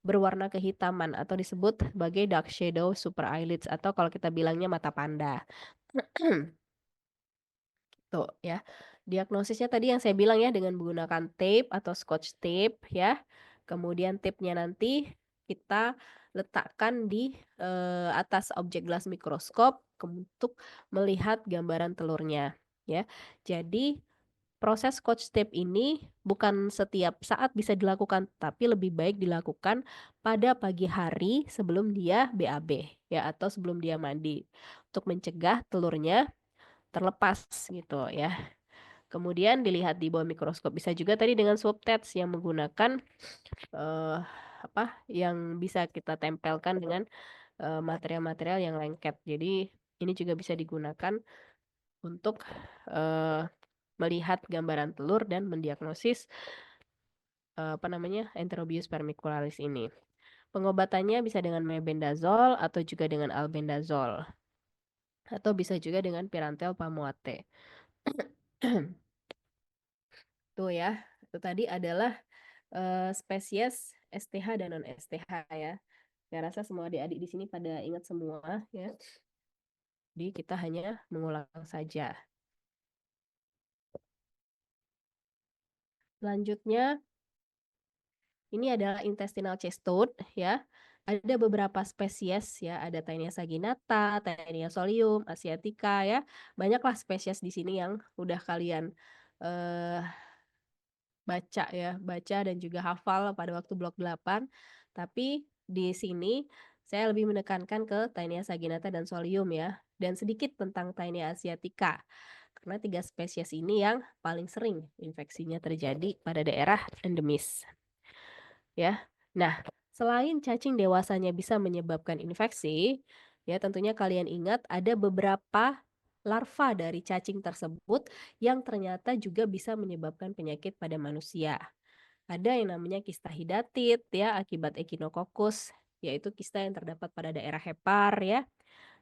berwarna kehitaman atau disebut sebagai dark shadow super eyelids atau kalau kita bilangnya mata panda. Tuh ya. Diagnosisnya tadi yang saya bilang ya dengan menggunakan tape atau scotch tape ya. Kemudian tape-nya nanti kita letakkan di atas objek gelas mikroskop untuk melihat gambaran telurnya ya. Jadi proses scotch tape ini bukan setiap saat bisa dilakukan, tapi lebih baik dilakukan pada pagi hari sebelum dia BAB ya atau sebelum dia mandi untuk mencegah telurnya terlepas gitu ya. Kemudian dilihat di bawah mikroskop. Bisa juga tadi dengan swab test yang menggunakan, eee, yang bisa kita tempelkan dengan material-material yang lengket. Jadi ini juga bisa digunakan untuk melihat gambaran telur dan mendiagnosis Enterobius vermicularis ini. Pengobatannya bisa dengan mebendazole atau juga dengan albendazole atau bisa juga dengan pirantel pamuate. Tuh ya, itu tadi adalah spesies STH dan non STH ya. Saya rasa semua adik-adik di sini pada ingat semua ya. Jadi kita hanya mengulang saja. Selanjutnya ini adalah intestinal cestode ya. Ada beberapa spesies ya, ada Taenia saginata, Taenia solium, asiatica ya. Banyaklah spesies di sini yang udah kalian eh, baca dan juga hafal pada waktu blok 8. Tapi di sini saya lebih menekankan ke Taenia saginata dan solium ya, dan sedikit tentang Taenia asiatica. Karena 3 spesies ini yang paling sering infeksinya terjadi pada daerah endemis. Ya. Nah, selain cacing dewasanya bisa menyebabkan infeksi, ya tentunya kalian ingat ada beberapa larva dari cacing tersebut yang ternyata juga bisa menyebabkan penyakit pada manusia. Ada yang namanya kista hidatit ya akibat echinococcus, yaitu kista yang terdapat pada daerah hepar ya,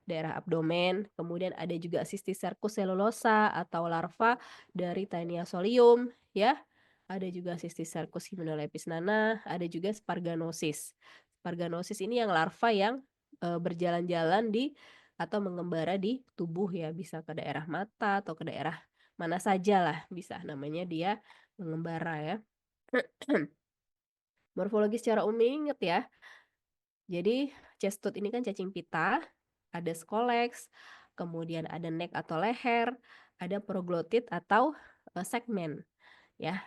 daerah abdomen. Kemudian ada juga Cysticercus cellulosa atau larva dari Taenia solium ya. Ada juga Cysticercus hymenolepis nana, ada juga Sparganosis. Sparganosis ini yang larva yang berjalan-jalan di atau mengembara di tubuh ya, bisa ke daerah mata atau ke daerah mana saja lah bisa, namanya dia mengembara ya. Morfologi secara umum ingat ya. Jadi cestode ini kan cacing pita, ada scolex, kemudian ada neck atau leher, ada proglotit atau segmen ya.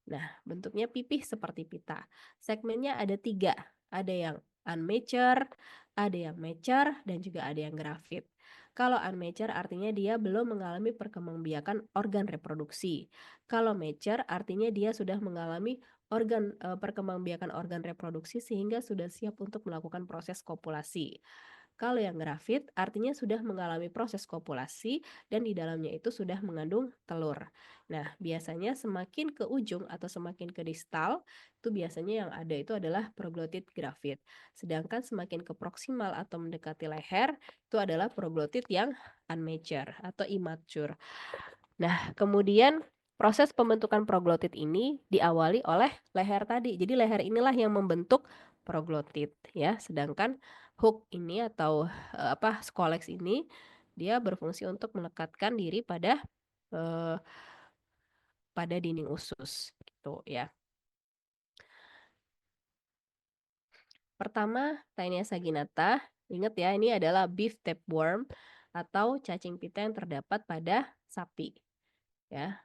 Nah, bentuknya pipih seperti pita. Segmennya ada 3, ada yang unmature, ada yang mature, dan juga ada yang gravid. Kalau unmature artinya dia belum mengalami perkembangbiakan organ reproduksi. Kalau mature artinya dia sudah mengalami perkembangbiakan organ reproduksi sehingga sudah siap untuk melakukan proses kopulasi. Kalau yang gravid artinya sudah mengalami proses kopulasi dan di dalamnya itu sudah mengandung telur. Nah, biasanya semakin ke ujung atau semakin ke distal, itu biasanya yang ada itu adalah proglotit gravid. Sedangkan semakin ke proksimal atau mendekati leher, itu adalah proglotit yang unmature atau immature. Nah, kemudian proses pembentukan proglotit ini diawali oleh leher tadi. Jadi leher inilah yang membentuk proglotit ya. Sedangkan hook ini atau scolex ini dia berfungsi untuk melekatkan diri eh, pada dinding usus gitu ya. Pertama, Taenia saginata. Ingat ya, ini adalah beef tapeworm atau cacing pita yang terdapat pada sapi ya.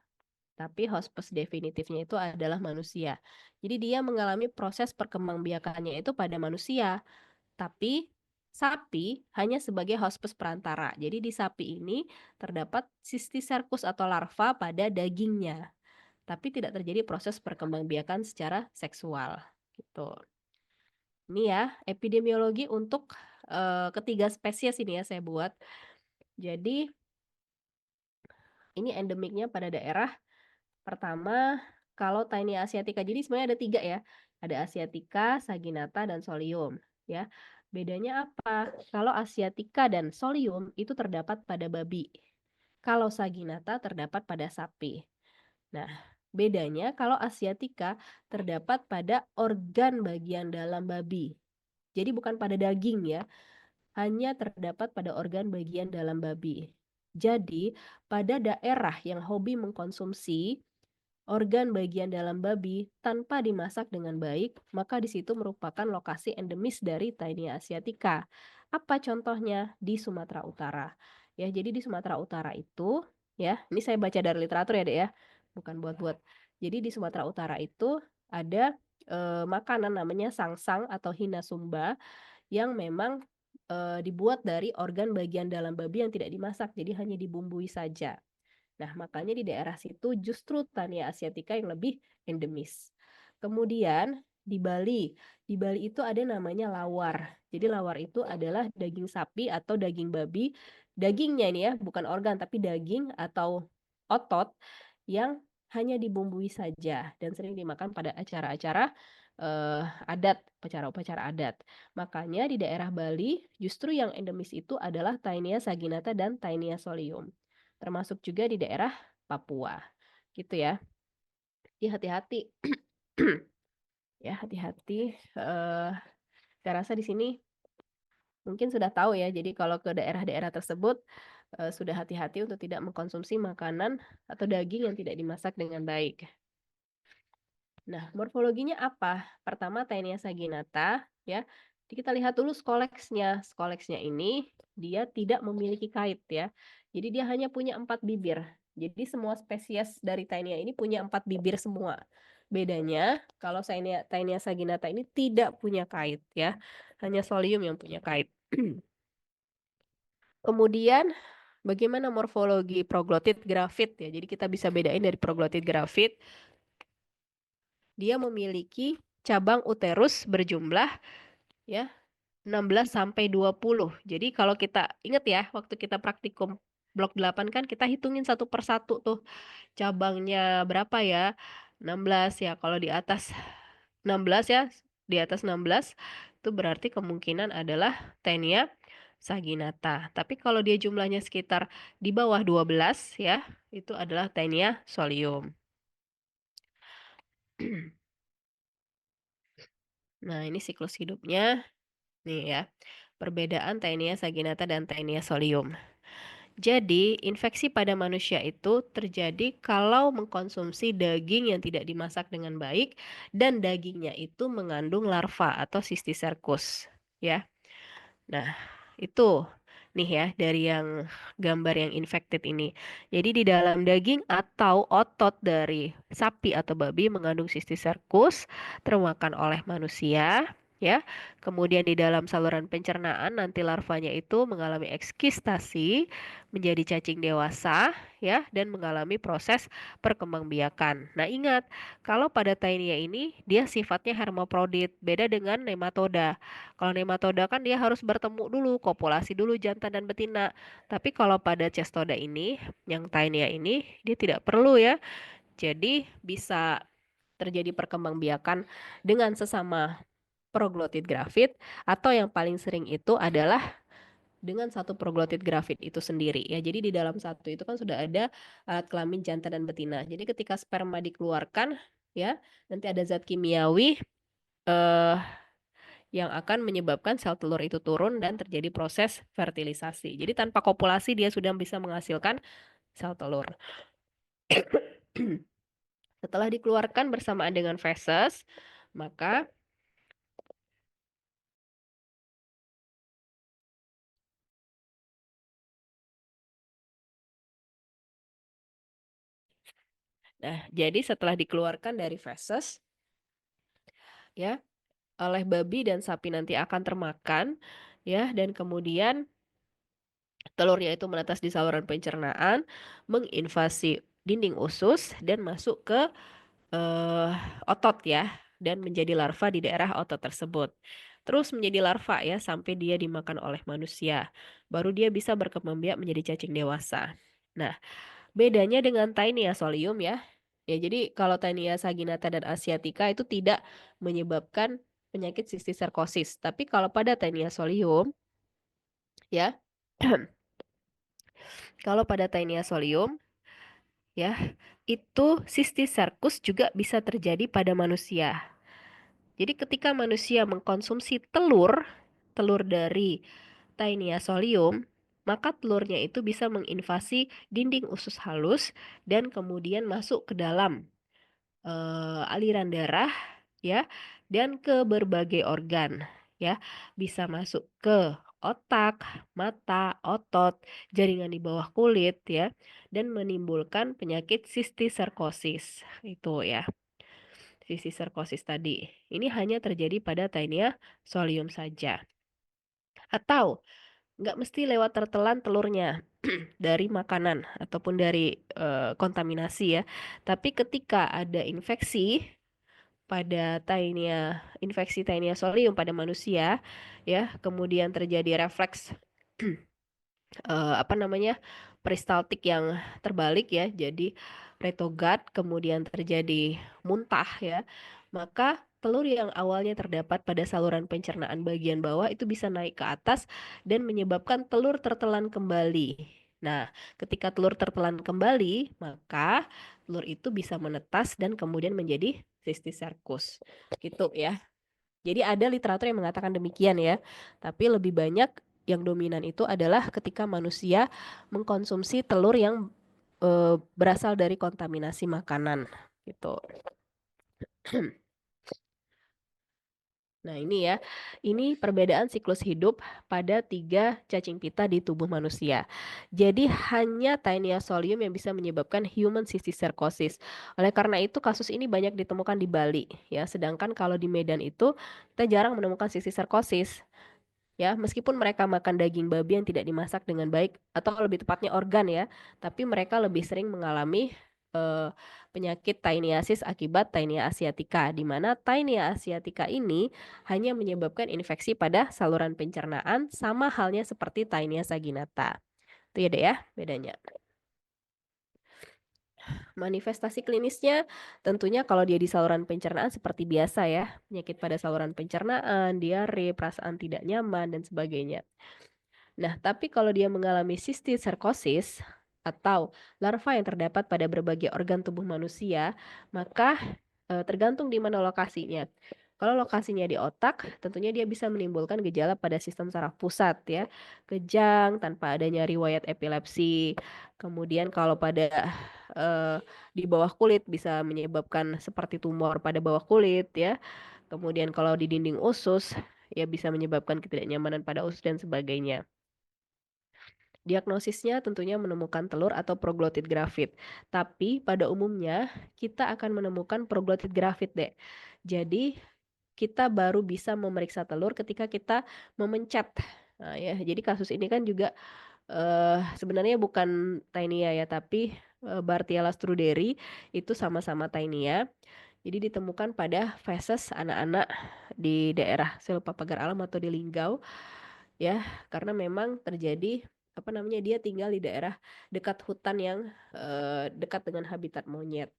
Tapi hospes definitifnya itu adalah manusia. Jadi dia mengalami proses perkembangbiakannya itu pada manusia. Tapi sapi hanya sebagai hospes perantara. Jadi di sapi ini terdapat Cysticercus atau larva pada dagingnya. Tapi tidak terjadi proses perkembangbiakan secara seksual. Gitu. Ini ya epidemiologi untuk ketiga spesies ini ya saya buat. Jadi ini endemiknya pada daerah. Pertama, kalau Taenia asiatica, jadi sebenarnya ada 3 ya. Ada asiatica, saginata, dan solium. Ya, bedanya apa? Kalau asiatica dan solium itu terdapat pada babi. Kalau saginata terdapat pada sapi. Nah, bedanya kalau asiatica terdapat pada organ bagian dalam babi. Jadi bukan pada daging ya, hanya terdapat pada organ bagian dalam babi. Jadi, pada daerah yang hobi mengkonsumsi organ bagian dalam babi tanpa dimasak dengan baik, maka di situ merupakan lokasi endemis dari Taenia asiatica. Apa contohnya? Di Sumatera Utara. Ya, jadi di Sumatera Utara itu, ya, ini saya baca dari literatur ya, Dek ya, bukan buat-buat. Jadi di Sumatera Utara itu ada makanan namanya sangsang atau hinasumba yang memang dibuat dari organ bagian dalam babi yang tidak dimasak, jadi hanya dibumbui saja. Nah, makanya di daerah situ justru Tania asiatica yang lebih endemis. Kemudian Di Bali. Di Bali itu ada namanya lawar. Jadi lawar itu adalah daging sapi atau daging babi. Dagingnya ini ya, bukan organ tapi daging atau otot yang hanya dibumbui saja dan sering dimakan pada acara-acara adat, upacara-upacara adat. Makanya di daerah Bali justru yang endemis itu adalah Taenia saginata dan Taenia solium. Termasuk juga di daerah Papua. Gitu ya. Jadi hati-hati. Ya, hati-hati. Saya rasa di sini mungkin sudah tahu ya. Jadi kalau ke daerah-daerah tersebut sudah hati-hati untuk tidak mengkonsumsi makanan atau daging yang tidak dimasak dengan baik. Nah, morfologinya apa? Pertama, Taenia saginata, ya. Jadi kita lihat dulu skoleksnya. Skoleksnya ini dia tidak memiliki kait ya. Jadi dia hanya punya 4 bibir. Jadi semua spesies dari Taenia ini punya 4 bibir semua. Bedanya kalau Taenia saginata ini tidak punya kait ya. Hanya solium yang punya kait. Kemudian bagaimana morfologi proglotit grafit ya. Jadi kita bisa bedain dari proglotit grafit. Dia memiliki cabang uterus berjumlah ya 16 sampai 20. Jadi kalau kita ingat ya waktu kita praktikum blok 8 kan kita hitungin satu persatu tuh cabangnya berapa ya? 16 ya. Kalau di atas 16 ya, di atas 16 itu berarti kemungkinan adalah Taenia saginata. Tapi kalau dia jumlahnya sekitar di bawah 12 ya, itu adalah Taenia solium. Nah, ini siklus hidupnya. Nih ya, perbedaan Taenia saginata dan Taenia solium. Jadi, infeksi pada manusia itu terjadi kalau mengkonsumsi daging yang tidak dimasak dengan baik dan dagingnya itu mengandung larva atau Cysticercus, ya. Nah, itu nih ya dari yang gambar yang infected ini. Jadi di dalam daging atau otot dari sapi atau babi mengandung Cysticercus termakan oleh manusia ya. Kemudian di dalam saluran pencernaan nanti larvanya itu mengalami ekskistasi menjadi cacing dewasa ya dan mengalami proses perkembangbiakan. Nah, ingat kalau pada Taenia ini dia sifatnya hermaprodit, beda dengan nematoda. Kalau nematoda kan dia harus bertemu dulu, kopulasi dulu jantan dan betina. Tapi kalau pada cestoda ini, yang Taenia ini, dia tidak perlu ya. Jadi bisa terjadi perkembangbiakan dengan sesama proglotit grafit atau yang paling sering itu adalah dengan satu proglotit grafit itu sendiri ya. Jadi di dalam satu itu kan sudah ada alat kelamin jantan dan betina. Jadi ketika sperma dikeluarkan ya, nanti ada zat kimiawi eh yang akan menyebabkan sel telur itu turun dan terjadi proses fertilisasi. Jadi tanpa kopulasi dia sudah bisa menghasilkan sel telur. Setelah dikeluarkan bersamaan dengan feses, maka jadi setelah dikeluarkan dari feses ya oleh babi dan sapi nanti akan termakan ya dan kemudian telurnya itu menetas di saluran pencernaan, menginvasi dinding usus dan masuk ke Eee, otot ya, dan menjadi larva di daerah otot tersebut. Terus menjadi larva ya, sampai dia dimakan oleh manusia. Baru dia bisa berkembang biak menjadi cacing dewasa. Nah, bedanya dengan Taenia solium ya. Ya jadi kalau Taenia saginata dan asiatica itu tidak menyebabkan penyakit sistiserkosis. Tapi kalau pada Taenia solium ya, kalau pada Taenia solium ya, itu sistiserkus juga bisa terjadi pada manusia. Jadi ketika manusia mengkonsumsi telur, telur dari Taenia solium, maka telurnya itu bisa menginvasi dinding usus halus dan kemudian masuk ke dalam aliran darah ya dan ke berbagai organ ya. Bisa masuk ke otak, mata, otot, jaringan di bawah kulit ya dan menimbulkan penyakit sistiserkosis. Itu ya. Sisi sarkosis tadi. Ini hanya terjadi pada Taenia solium saja. Atau nggak mesti lewat tertelan telurnya dari makanan ataupun dari kontaminasi ya. Tapi ketika ada infeksi pada Taenia, infeksi Taenia solium pada manusia, ya, kemudian terjadi refleks apa namanya, peristaltik yang terbalik ya, jadi retrograd, kemudian terjadi muntah ya, maka telur yang awalnya terdapat pada saluran pencernaan bagian bawah itu bisa naik ke atas dan menyebabkan telur tertelan kembali. Nah, ketika telur tertelan kembali, maka telur itu bisa menetas dan kemudian menjadi cysticercus. Gitu ya. Jadi ada literatur yang mengatakan demikian ya, tapi lebih banyak yang dominan itu adalah ketika manusia mengkonsumsi telur yang berasal dari kontaminasi makanan gitu. Nah ini ya, ini perbedaan siklus hidup pada 3 cacing pita di tubuh manusia. Jadi hanya Taenia solium yang bisa menyebabkan human cysticercosis. Oleh karena itu kasus ini banyak ditemukan di Bali ya, sedangkan kalau di Medan itu kita jarang menemukan cysticercosis. Ya, meskipun mereka makan daging babi yang tidak dimasak dengan baik atau lebih tepatnya organ ya, tapi mereka lebih sering mengalami eh, penyakit Taeniasis akibat Taenia asiatica, di mana Taenia asiatica ini hanya menyebabkan infeksi pada saluran pencernaan sama halnya seperti Taenia saginata. Itu ya deh ya bedanya. Manifestasi klinisnya tentunya kalau dia di saluran pencernaan seperti biasa ya, penyakit pada saluran pencernaan, diare, perasaan tidak nyaman dan sebagainya. Nah, tapi kalau dia mengalami sistiserkosis atau larva yang terdapat pada berbagai organ tubuh manusia, maka tergantung di mana lokasinya. Kalau lokasinya di otak, tentunya dia bisa menimbulkan gejala pada sistem saraf pusat ya, kejang tanpa adanya riwayat epilepsi. Kemudian kalau pada di bawah kulit bisa menyebabkan seperti tumor pada bawah kulit ya. Kemudian kalau di dinding usus ya bisa menyebabkan ketidaknyamanan pada usus dan sebagainya. Diagnosisnya tentunya menemukan telur atau proglotit grafit. Tapi pada umumnya kita akan menemukan proglotit grafit deh. Jadi kita baru bisa memeriksa telur ketika kita memencet. Nah, ya, jadi kasus ini kan juga sebenarnya bukan Taenia ya, tapi Bartiella struderi itu sama-sama Taenia. Jadi ditemukan pada feses anak-anak di daerah sel papagar alam atau di Linggau ya, karena memang terjadi apa namanya, dia tinggal di daerah dekat hutan yang dekat dengan habitat monyet.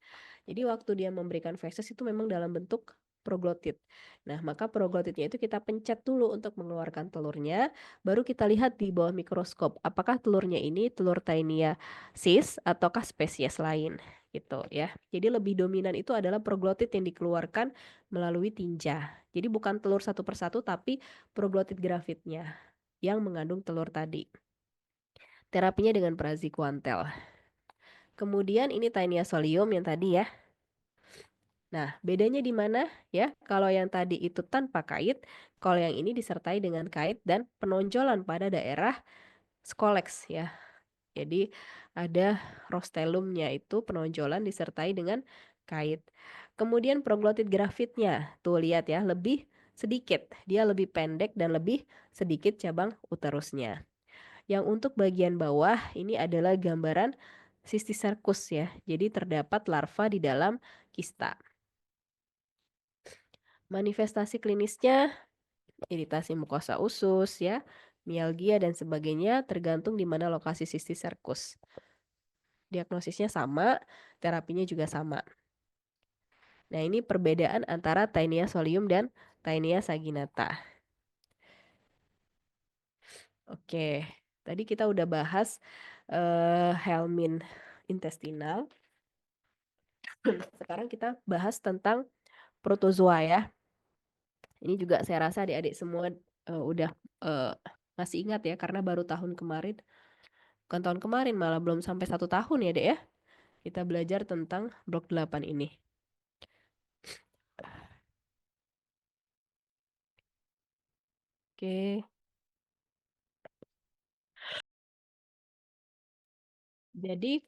Jadi waktu dia memberikan feses itu memang dalam bentuk proglotit. Nah, maka proglotitnya itu kita pencet dulu untuk mengeluarkan telurnya, baru kita lihat di bawah mikroskop apakah telurnya ini telur Taenia cis ataukah spesies lain gitu ya. Jadi lebih dominan itu adalah proglotit yang dikeluarkan melalui tinja. Jadi bukan telur satu persatu tapi proglotit grafitnya yang mengandung telur tadi. Terapinya dengan praziquantel. Kemudian ini Taenia solium yang tadi ya. Nah, bedanya di mana ya? Kalau yang tadi itu tanpa kait, kalau yang ini disertai dengan kait dan penonjolan pada daerah scolex ya. Jadi ada rostelumnya itu penonjolan disertai dengan kait. Kemudian proglotit grafitnya, tuh lihat ya, lebih sedikit. Dia lebih pendek dan lebih sedikit cabang uterusnya. Yang untuk bagian bawah ini adalah gambaran Cysticercus ya. Jadi terdapat larva di dalam kista. Manifestasi klinisnya iritasi mukosa usus ya, mialgia dan sebagainya tergantung di mana lokasi Cysticercus. Diagnosisnya sama, terapinya juga sama. Nah, ini perbedaan antara Taenia solium dan Taenia saginata. Oke, tadi kita udah bahas helmin intestinal. Sekarang kita bahas tentang protozoa ya. Ini juga saya rasa adik-adik semua udah uh, masih ingat ya karena baru tahun kemarin, bukan tahun kemarin malah belum sampai 1 tahun ya dek ya. Kita belajar tentang blok 8 ini. Oke, jadi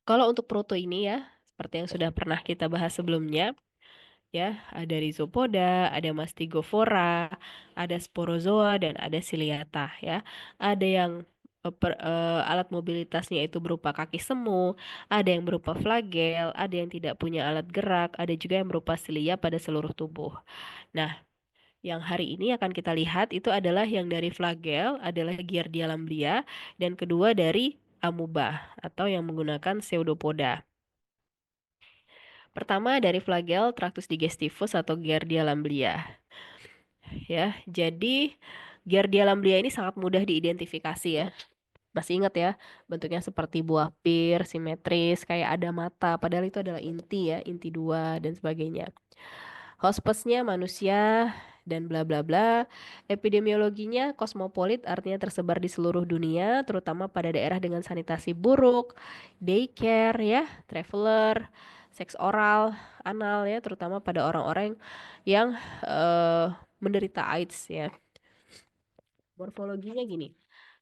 kalau untuk proto ini ya, seperti yang sudah pernah kita bahas sebelumnya, ya, ada rhizopoda, ada mastigophora, ada sporozoa dan ada ciliata ya. Ada yang alat mobilitasnya itu berupa kaki semu, ada yang berupa flagel, ada yang tidak punya alat gerak, ada juga yang berupa silia pada seluruh tubuh. Nah, yang hari ini akan kita lihat itu adalah yang dari flagel adalah Giardia lamblia dan kedua dari amuba atau yang menggunakan pseudopoda. Pertama dari flagel Tractus digestivus atau Giardia lamblia. Ya, jadi Giardia lamblia ini sangat mudah diidentifikasi ya. Masih ingat ya, bentuknya seperti buah pir, simetris, kayak ada mata, padahal itu adalah inti ya, inti dua dan sebagainya. Hospesnya manusia dan bla bla bla. Epidemiologinya kosmopolit artinya tersebar di seluruh dunia, terutama pada daerah dengan sanitasi buruk, daycare ya, traveler, seks oral, anal ya, terutama pada orang-orang yang eh, menderita AIDS ya. Morfologinya gini.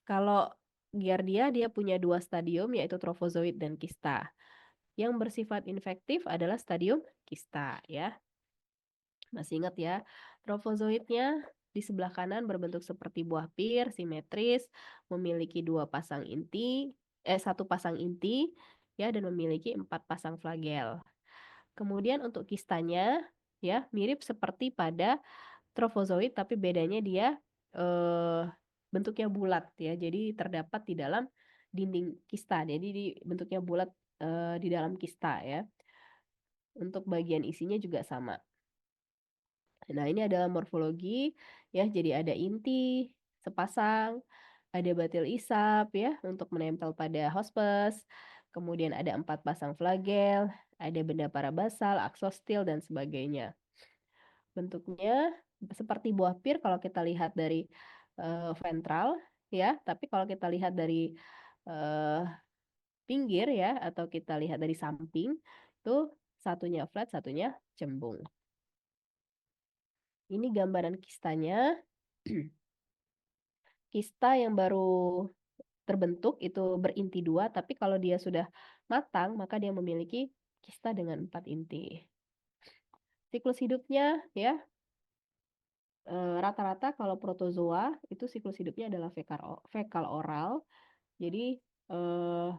Kalau Giardia dia punya dua stadium yaitu trofozoit dan kista. Yang bersifat infektif adalah stadium kista ya. Masih ingat ya, trofozoitnya di sebelah kanan berbentuk seperti buah pir, simetris, memiliki satu pasang inti, ya, dan memiliki 4 pasang flagel. Kemudian untuk kistanya, ya, mirip seperti pada trofozoit, tapi bedanya dia eh, bentuknya bulat, ya, jadi terdapat di dalam dinding kista, jadi bentuknya bulat di dalam kista, ya. Untuk bagian isinya juga sama. Nah, ini adalah morfologi ya. Jadi ada inti sepasang, ada batil isap ya untuk menempel pada hospes. Kemudian ada 4 pasang flagel, ada benda parabasal, aksostil dan sebagainya. Bentuknya seperti buah pir kalau kita lihat dari ventral ya, tapi kalau kita lihat dari eh, pinggir ya atau kita lihat dari samping tuh satunya flat, satunya cembung. Ini gambaran kistanya. Kista yang baru terbentuk itu berinti dua, tapi kalau dia sudah matang, maka dia memiliki kista dengan 4 inti. Siklus hidupnya ya rata-rata kalau protozoa itu siklus hidupnya adalah fekal oral. Jadi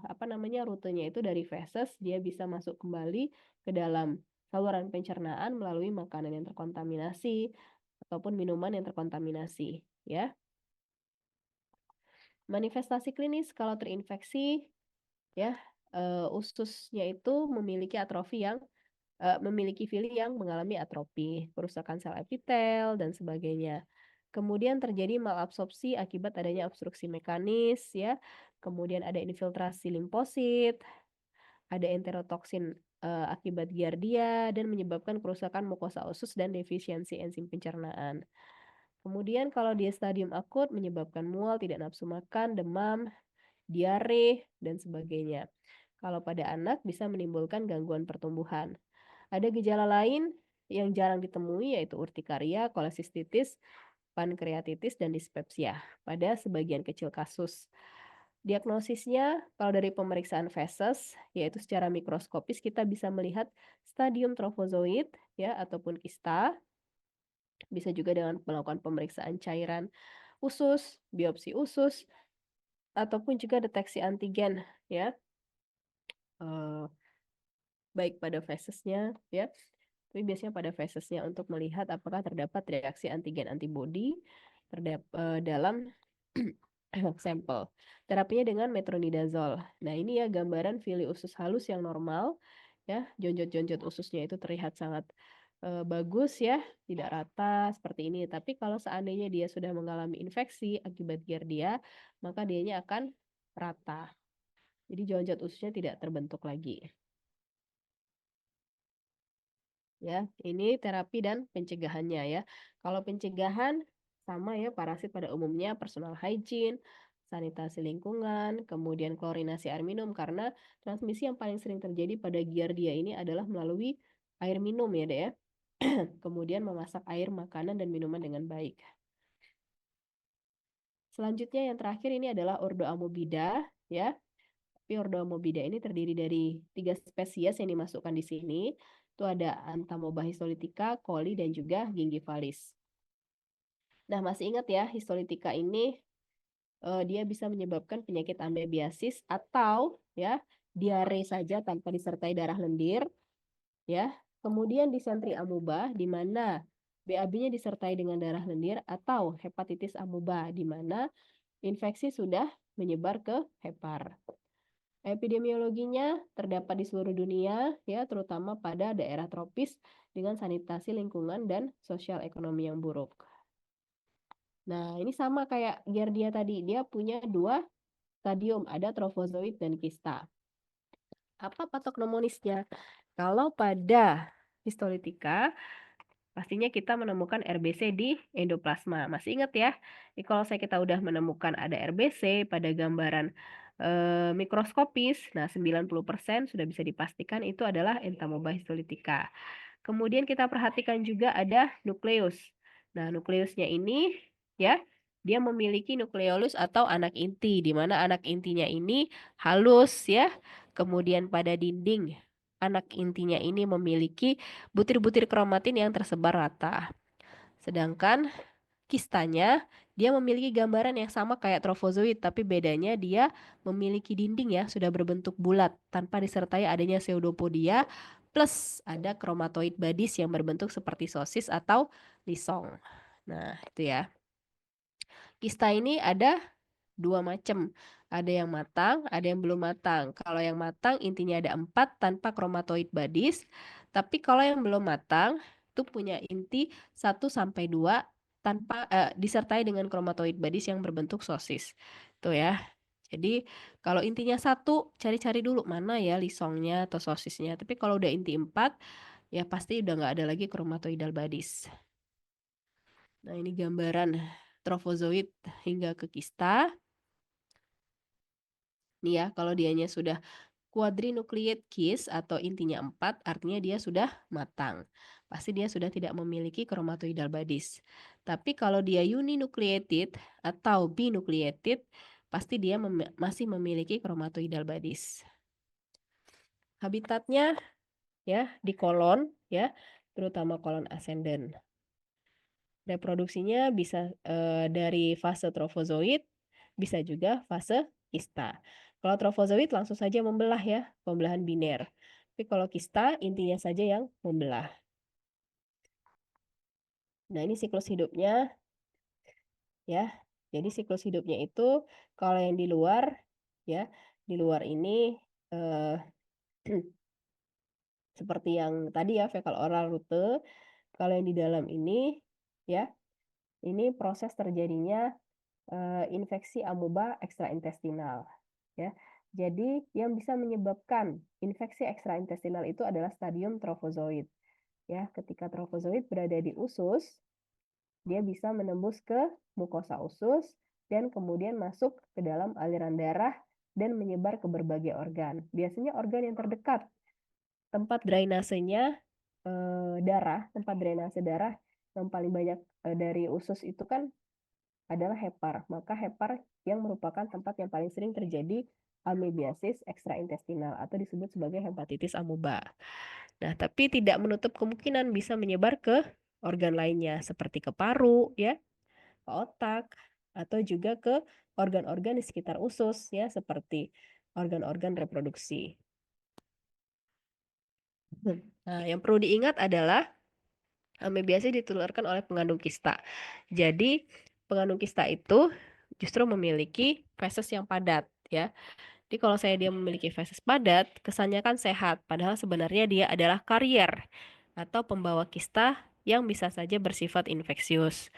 apa namanya rutenya itu dari feses dia bisa masuk kembali ke dalam saluran pencernaan melalui makanan yang terkontaminasi ataupun minuman yang terkontaminasi, ya. Manifestasi klinis kalau terinfeksi ya ususnya itu memiliki atrofi yang memiliki fili yang mengalami atrofi, kerusakan sel epitel dan sebagainya. Kemudian terjadi malabsorpsi akibat adanya obstruksi mekanis ya. Kemudian ada infiltrasi limfosit, ada enterotoksin akibat giardia dan menyebabkan kerusakan mukosa usus dan defisiensi enzim pencernaan. Kemudian kalau dia stadium akut menyebabkan mual, tidak nafsu makan, demam, diare, dan sebagainya. Kalau pada anak bisa menimbulkan gangguan pertumbuhan. Ada gejala lain yang jarang ditemui yaitu urtikaria, kolesistitis, pankreatitis, dan dispepsia pada sebagian kecil kasus. Diagnosisnya kalau dari pemeriksaan feses yaitu secara mikroskopis kita bisa melihat stadium trofozoit ya ataupun kista. Bisa juga dengan melakukan pemeriksaan cairan usus, biopsi usus, ataupun juga deteksi antigen ya. Baik pada fesesnya ya, tapi biasanya pada fesesnya untuk melihat apakah terdapat reaksi antigen antibodi dalam sampel. Terapinya dengan metronidazol. Nah, ini ya gambaran fili usus halus yang normal ya, jonjot-jonjot ususnya itu terlihat sangat bagus ya, tidak rata seperti ini. Tapi kalau seandainya dia sudah mengalami infeksi akibat Giardia, maka dianya akan rata. Jadi jonjot ususnya tidak terbentuk lagi. Ya, ini terapi dan pencegahannya ya. Kalau pencegahan sama ya parasit pada umumnya personal hygiene, sanitasi lingkungan, kemudian klorinasi air minum karena transmisi yang paling sering terjadi pada Giardia ini adalah melalui air minum ya, Dek ya. Kemudian memasak air, makanan dan minuman dengan baik. Selanjutnya yang terakhir ini adalah Ordo Amobida ya. Tapi Ordo Amobida ini terdiri dari 3 spesies yang dimasukkan di sini. Itu ada Entamoeba histolytica, coli, dan juga Gingivalis. Nah, masih ingat ya, histolytica ini dia bisa menyebabkan penyakit amebiasis atau ya diare saja tanpa disertai darah lendir, ya. Kemudian disentri amuba di mana BAB-nya disertai dengan darah lendir atau hepatitis amuba di mana infeksi sudah menyebar ke hepar. Epidemiologinya terdapat di seluruh dunia, ya, terutama pada daerah tropis dengan sanitasi lingkungan dan sosial ekonomi yang buruk. Nah, ini sama kayak Giardia tadi, dia punya dua stadium, ada trofozoit dan kista. Apa patognomonisnya? Kalau pada histolitika, pastinya kita menemukan RBC di endoplasma. Masih ingat ya? Kalau kita udah menemukan ada RBC pada gambaran mikroskopis, nah 90% sudah bisa dipastikan itu adalah entamoeba histolitika. Kemudian kita perhatikan juga ada nukleus. Nah, nukleusnya ini ya, dia memiliki nukleolus atau anak inti, di mana anak intinya ini halus ya. Kemudian pada dinding anak intinya ini memiliki butir-butir kromatin yang tersebar rata. Sedangkan kistanya dia memiliki gambaran yang sama kayak trofozoit, tapi bedanya dia memiliki dinding ya sudah berbentuk bulat tanpa disertai adanya pseudopodia plus ada kromatoid badis yang berbentuk seperti sosis atau lisong. Nah, itu ya. Kista ini ada dua macam. Ada yang matang, ada yang belum matang. Kalau yang matang intinya ada 4 tanpa kromatoid badis. Tapi kalau yang belum matang itu punya inti 1 sampai 2 tanpa disertai dengan kromatoid badis yang berbentuk sosis. Tuh ya. Jadi kalau intinya 1, cari-cari dulu mana ya lisongnya atau sosisnya. Tapi kalau udah inti 4, ya pasti udah nggak ada lagi kromatoidal badis. Nah, ini gambaran trofozoit hingga ke kista. Nih ya, kalau dianya sudah quadrinucleate kiss atau intinya 4, artinya dia sudah matang. Pasti dia sudah tidak memiliki kromatoidal badis. Tapi kalau dia uninucleated atau binucleated, pasti dia masih memiliki kromatoidal badis. Habitatnya ya di kolon ya, terutama kolon ascendant. Reproduksinya bisa dari fase trofozoit, bisa juga fase kista. Kalau trofozoit langsung saja membelah ya, pembelahan biner. Tapi kalau kista intinya saja yang membelah. Nah, ini siklus hidupnya ya. Jadi siklus hidupnya itu kalau yang di luar ya, di luar ini eh, seperti yang tadi ya fekal oral rute. Kalau yang di dalam ini ya, ini proses terjadinya infeksi amoeba ekstraintestinal ya. Jadi yang bisa menyebabkan infeksi ekstraintestinal itu adalah stadium trofozoit. Ya, ketika trofozoit berada di usus, dia bisa menembus ke mukosa usus dan kemudian masuk ke dalam aliran darah dan menyebar ke berbagai organ. Biasanya organ yang terdekat tempat drainasenya darah, tempat drainase darah yang paling banyak dari usus itu kan adalah hepar. Maka hepar yang merupakan tempat yang paling sering terjadi amebiasis ekstraintestinal atau disebut sebagai hepatitis amoeba. Nah, tapi tidak menutup kemungkinan bisa menyebar ke organ lainnya seperti ke paru ya, ke otak atau juga ke organ-organ di sekitar usus ya seperti organ-organ reproduksi. Nah, yang perlu diingat adalah amebiasis ditularkan oleh pengandung kista. Jadi, pengandung kista itu justru memiliki feses yang padat ya. Jadi kalau dia memiliki feses padat, kesannya kan sehat, padahal sebenarnya dia adalah karier atau pembawa kista yang bisa saja bersifat infeksius.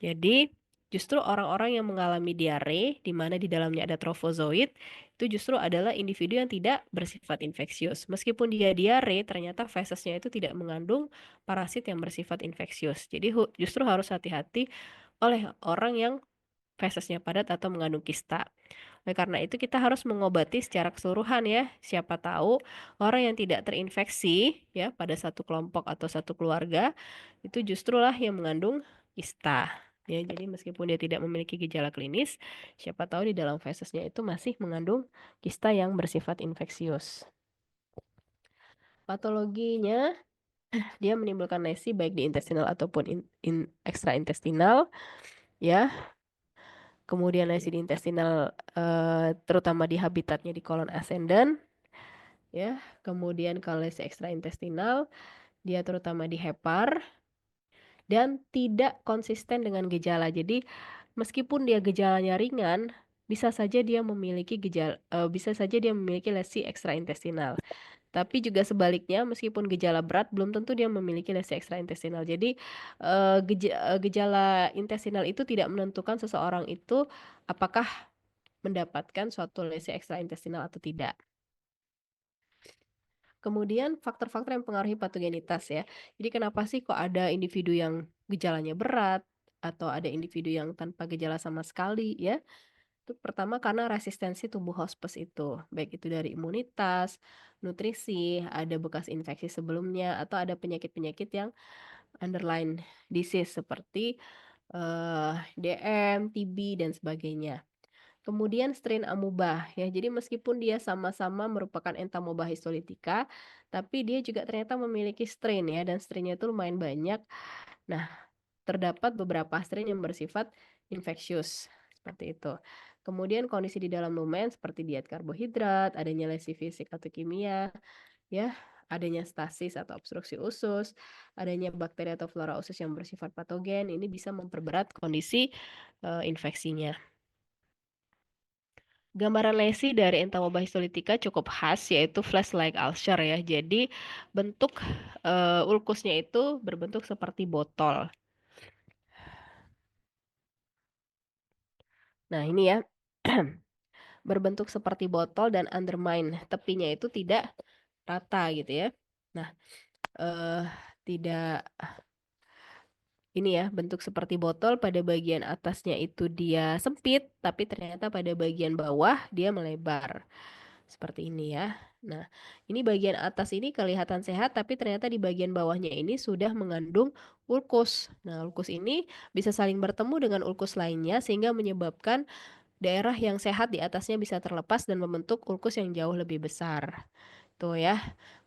Jadi, justru orang-orang yang mengalami diare, di mana di dalamnya ada trofozoit, itu justru adalah individu yang tidak bersifat infeksius. Meskipun dia diare, ternyata fesesnya itu tidak mengandung parasit yang bersifat infeksius. Jadi, justru harus hati-hati oleh orang yang fesesnya padat atau mengandung kista. Oleh karena itu kita harus mengobati secara keseluruhan ya. Siapa tahu orang yang tidak terinfeksi ya pada satu kelompok atau satu keluarga itu justrulah yang mengandung kista. Ya, jadi meskipun dia tidak memiliki gejala klinis, siapa tahu di dalam fesesnya itu masih mengandung kista yang bersifat infeksius. Patologinya dia menimbulkan lesi baik di intestinal ataupun ekstraintestinal ya. kemudian lesi di intestinal terutama di habitatnya di kolon ascendant ya. Kemudian kalau lesi ekstraintestinal dia terutama di hepar dan tidak konsisten dengan gejala. Jadi meskipun dia gejalanya ringan, bisa saja dia memiliki lesi ekstraintestinal. Tapi juga sebaliknya, meskipun gejala berat, belum tentu dia memiliki lesi ekstraintestinal. Jadi gejala intestinal itu tidak menentukan seseorang itu apakah mendapatkan suatu lesi ekstraintestinal atau tidak. Kemudian faktor-faktor yang mempengaruhi patogenitas ya. Jadi kenapa sih kok ada individu yang gejalanya berat atau ada individu yang tanpa gejala sama sekali ya? Itu pertama karena resistensi tubuh hospes itu, baik itu dari imunitas, nutrisi, ada bekas infeksi sebelumnya atau ada penyakit-penyakit yang underlying disease seperti DM, TB dan sebagainya. Kemudian strain amoeba ya. Jadi meskipun dia sama-sama merupakan Entamoeba histolytica, tapi dia juga ternyata memiliki strain ya dan strainnya itu lumayan banyak. Nah, terdapat beberapa strain yang bersifat infeksius seperti itu. Kemudian kondisi di dalam lumen seperti diet karbohidrat, adanya lesi fisik atau kimia, ya, adanya stasis atau obstruksi usus, adanya bakteri atau flora usus yang bersifat patogen, ini bisa memperberat kondisi infeksinya. Gambaran lesi dari Entamoeba histolytica cukup khas yaitu flash-like ulcer ya. Jadi bentuk ulkusnya itu berbentuk seperti botol. Nah, ini ya. Berbentuk seperti botol dan undermine. Tepinya itu tidak rata gitu ya. Nah, eh tidak ini ya, bentuk seperti botol pada bagian atasnya itu dia sempit, tapi ternyata pada bagian bawah dia melebar. Seperti ini ya. Nah, ini bagian atas ini kelihatan sehat, tapi ternyata di bagian bawahnya ini sudah mengandung ulkus. Nah, ulkus ini bisa saling bertemu dengan ulkus lainnya sehingga menyebabkan daerah yang sehat di atasnya bisa terlepas dan membentuk ulkus yang jauh lebih besar. Tuh ya.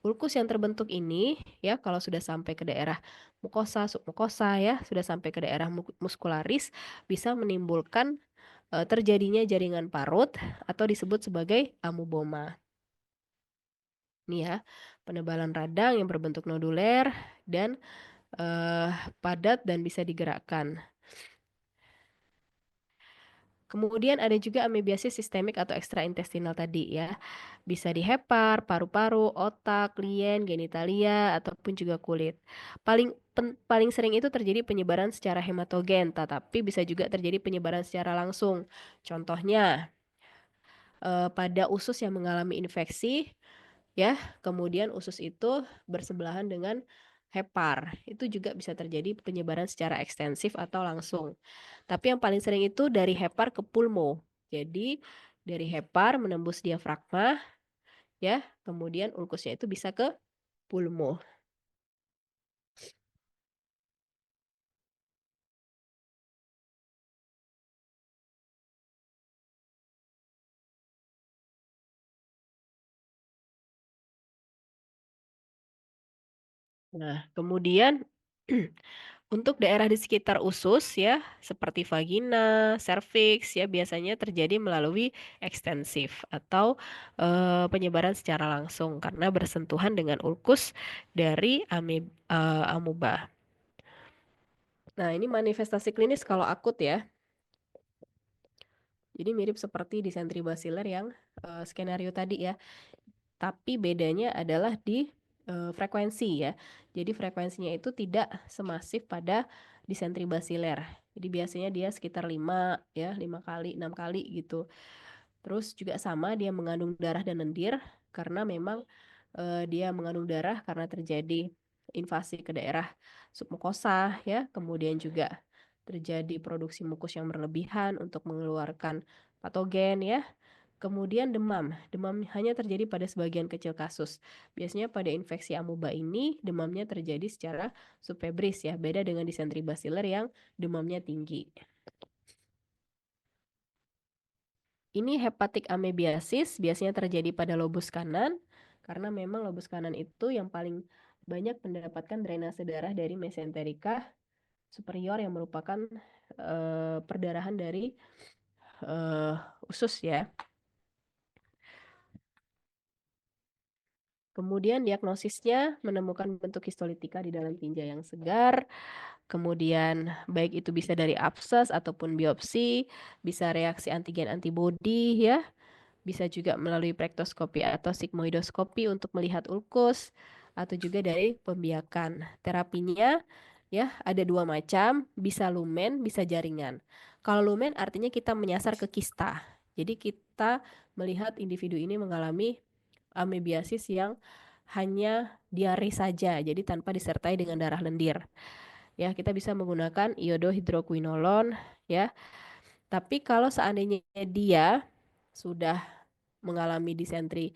Ulkus yang terbentuk ini ya kalau sudah sampai ke daerah mukosa, submukosa ya, sudah sampai ke daerah muskularis bisa menimbulkan terjadinya jaringan parut atau disebut sebagai amuboma. Ini ya, penebalan radang yang berbentuk noduler dan padat dan bisa digerakkan. Kemudian ada juga amebiasis sistemik atau ekstraintestinal tadi ya. Bisa di hepar, paru-paru, otak, lien, genitalia, ataupun juga kulit. Paling sering itu terjadi penyebaran secara hematogen, tetapi bisa juga terjadi penyebaran secara langsung. Contohnya, pada usus yang mengalami infeksi, ya, kemudian usus itu bersebelahan dengan hepar. Itu juga bisa terjadi penyebaran secara ekstensif atau langsung. Tapi yang paling sering itu dari hepar ke pulmo. Jadi dari hepar menembus diafragma, ya, kemudian ulkusnya itu bisa ke pulmo. Nah, kemudian untuk daerah di sekitar usus ya, seperti vagina, serviks ya biasanya terjadi melalui ekstensif atau penyebaran secara langsung karena bersentuhan dengan ulkus dari amuba. Nah, ini manifestasi klinis kalau akut ya. Jadi mirip seperti disentri basiler yang skenario tadi ya. Tapi bedanya adalah di frekuensi ya. Jadi frekuensinya itu tidak semasif pada disentri basiler. Jadi biasanya dia sekitar 5 ya, 5 kali, 6 kali gitu. Terus juga sama dia mengandung darah dan lendir karena memang dia mengandung darah karena terjadi invasi ke daerah submukosa ya, kemudian juga terjadi produksi mukus yang berlebihan untuk mengeluarkan patogen ya. Kemudian demam. Demam hanya terjadi pada sebagian kecil kasus. Biasanya pada infeksi amuba ini demamnya terjadi secara subfebris ya, beda dengan disentri basiler yang demamnya tinggi. Ini hepatic amebiasis biasanya terjadi pada lobus kanan karena memang lobus kanan itu yang paling banyak mendapatkan drainase darah dari mesenterica superior yang merupakan perdarahan dari eh, usus ya. Kemudian diagnosisnya menemukan bentuk histolitika di dalam tinja yang segar. Kemudian baik itu bisa dari abses ataupun biopsi, bisa reaksi antigen antibodi ya, bisa juga melalui prektoskopi atau sigmoidoskopi untuk melihat ulkus, atau juga dari pembiakan. Terapinya ya ada dua macam, bisa lumen, bisa jaringan. Kalau lumen artinya kita menyasar ke kista. Jadi kita melihat individu ini mengalami amebiasis yang hanya diare saja, jadi tanpa disertai dengan darah lendir. Ya, kita bisa menggunakan iodohidroquinolon ya. Tapi kalau seandainya dia sudah mengalami disentri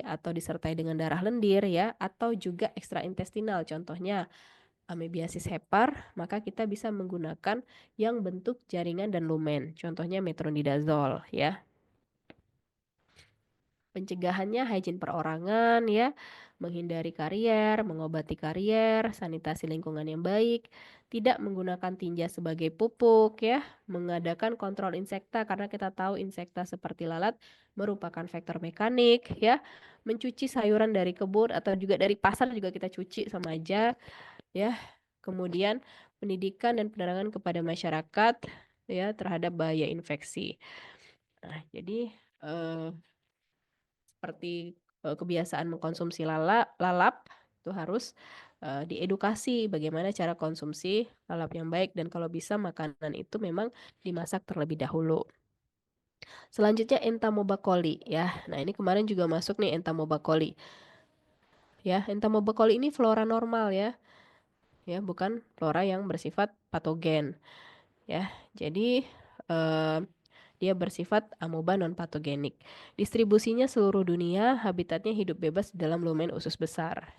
atau disertai dengan darah lendir ya, atau juga ekstraintestinal, contohnya amebiasis hepar, maka kita bisa menggunakan yang bentuk jaringan dan lumen, contohnya metronidazol ya. Pencegahannya hygiene perorangan ya, menghindari karier, mengobati karier, sanitasi lingkungan yang baik, tidak menggunakan tinja sebagai pupuk ya, mengadakan kontrol insekta karena kita tahu insekta seperti lalat merupakan vektor mekanik ya, mencuci sayuran dari kebun atau juga dari pasar juga kita cuci sama aja ya. Kemudian pendidikan dan penerangan kepada masyarakat ya terhadap bahaya infeksi. Nah, jadi seperti kebiasaan mengkonsumsi lalap itu harus diedukasi bagaimana cara konsumsi lalap yang baik dan kalau bisa makanan itu memang dimasak terlebih dahulu. Selanjutnya Entamoeba coli ya. Nah, ini kemarin juga masuk nih Entamoeba coli. Ya, Entamoeba coli ini flora normal ya. Ya, bukan flora yang bersifat patogen ya. Jadi eh, dia bersifat amoeba non-patogenik. Distribusinya seluruh dunia, habitatnya hidup bebas di dalam lumen usus besar.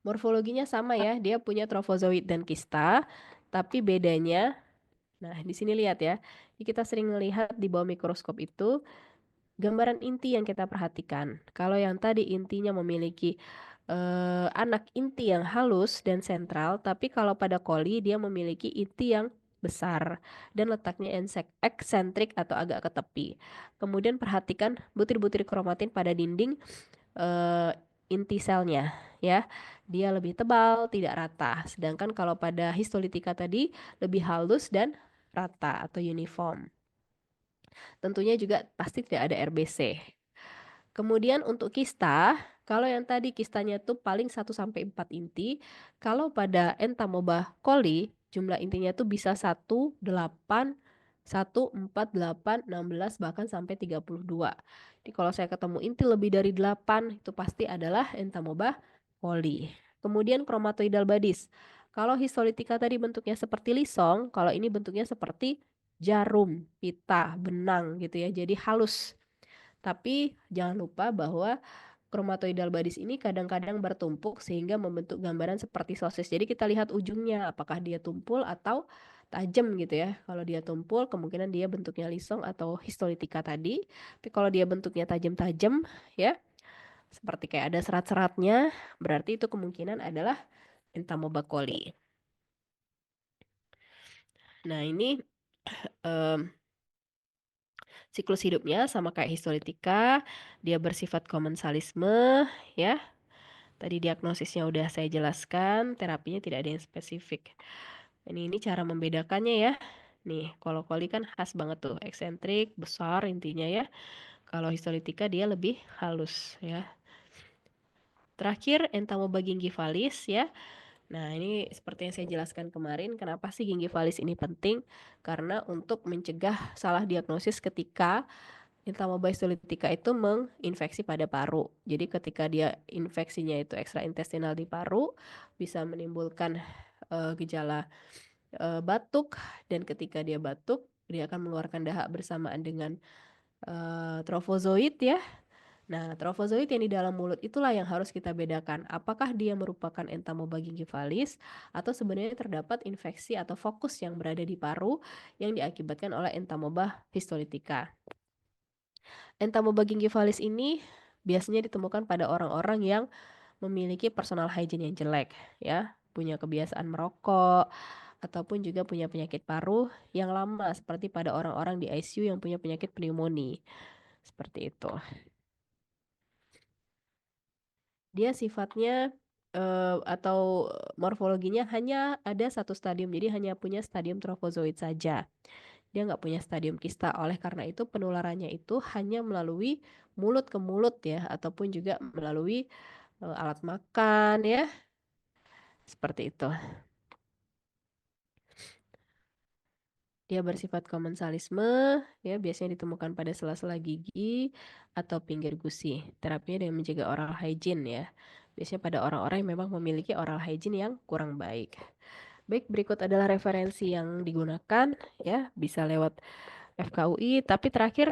Morfologinya sama ya, dia punya trofozoid dan kista, tapi bedanya, nah di sini lihat ya, kita sering melihat di bawah mikroskop itu gambaran inti yang kita perhatikan. Kalau yang tadi intinya memiliki anak inti yang halus dan sentral, tapi kalau pada koli dia memiliki inti yang besar dan letaknya eksentrik atau agak ke tepi. Kemudian perhatikan butir-butir kromatin pada dinding eh, inti selnya ya. Dia lebih tebal, tidak rata. Sedangkan kalau pada histolitika tadi lebih halus dan rata atau uniform. Tentunya juga pasti tidak ada RBC. Kemudian untuk kista, kalau yang tadi kistanya itu paling 1 sampai 4 inti, kalau pada Entamoeba coli jumlah intinya itu bisa 1, 8, 1, 4, 8, 16 bahkan sampai 32. Jadi kalau saya ketemu inti lebih dari 8 itu pasti adalah Entamoeba coli. Kemudian kromatoidal badis. Kalau histolitika tadi bentuknya seperti lisong, kalau ini bentuknya seperti jarum, pita, benang gitu ya. Jadi halus. Tapi jangan lupa bahwa kromatoidal badis ini kadang-kadang bertumpuk sehingga membentuk gambaran seperti sosis. Jadi kita lihat ujungnya apakah dia tumpul atau tajam gitu ya. Kalau dia tumpul kemungkinan dia bentuknya lisong atau histolitika tadi. Tapi kalau dia bentuknya tajam-tajam ya, seperti kayak ada serat-seratnya, berarti itu kemungkinan adalah Entamoeba coli. Nah, ini em, siklus hidupnya sama kayak histolitika, dia bersifat komensalisme ya. Tadi diagnosisnya udah saya jelaskan, terapinya tidak ada yang spesifik. Ini cara membedakannya ya. Nih, kalau coli kan khas banget tuh, eksentrik, besar intinya ya. Kalau histolitika dia lebih halus ya. Terakhir, Entamoeba gingivalis ya. Nah, ini seperti yang saya jelaskan kemarin, kenapa sih gingivalis ini penting? Karena untuk mencegah salah diagnosis ketika Entamoeba histolytica itu menginfeksi pada paru. Jadi ketika dia infeksinya itu ekstraintestinal di paru, bisa menimbulkan gejala batuk dan ketika dia batuk, dia akan mengeluarkan dahak bersamaan dengan trofozoit ya. Nah, trofozoit yang di dalam mulut itulah yang harus kita bedakan. Apakah dia merupakan Entamoeba gingivalis atau sebenarnya terdapat infeksi atau fokus yang berada di paru yang diakibatkan oleh Entamoeba histolytica. Entamoeba gingivalis ini biasanya ditemukan pada orang-orang yang memiliki personal hygiene yang jelek, ya, punya kebiasaan merokok, ataupun juga punya penyakit paru yang lama seperti pada orang-orang di ICU yang punya penyakit pneumonia. Seperti itu. Dia sifatnya atau morfologinya hanya ada satu stadium, jadi hanya punya stadium trofozoid saja. Dia nggak punya stadium kista. Oleh karena itu penularannya itu hanya melalui mulut ke mulut ya, ataupun juga melalui alat makan ya, seperti itu. Dia bersifat komensalisme, ya biasanya ditemukan pada sela-sela gigi atau pinggir gusi. Terapinya dengan menjaga oral hygiene ya. Biasanya pada orang-orang yang memang memiliki oral hygiene yang kurang baik. Baik, berikut adalah referensi yang digunakan ya, bisa lewat FKUI, tapi terakhir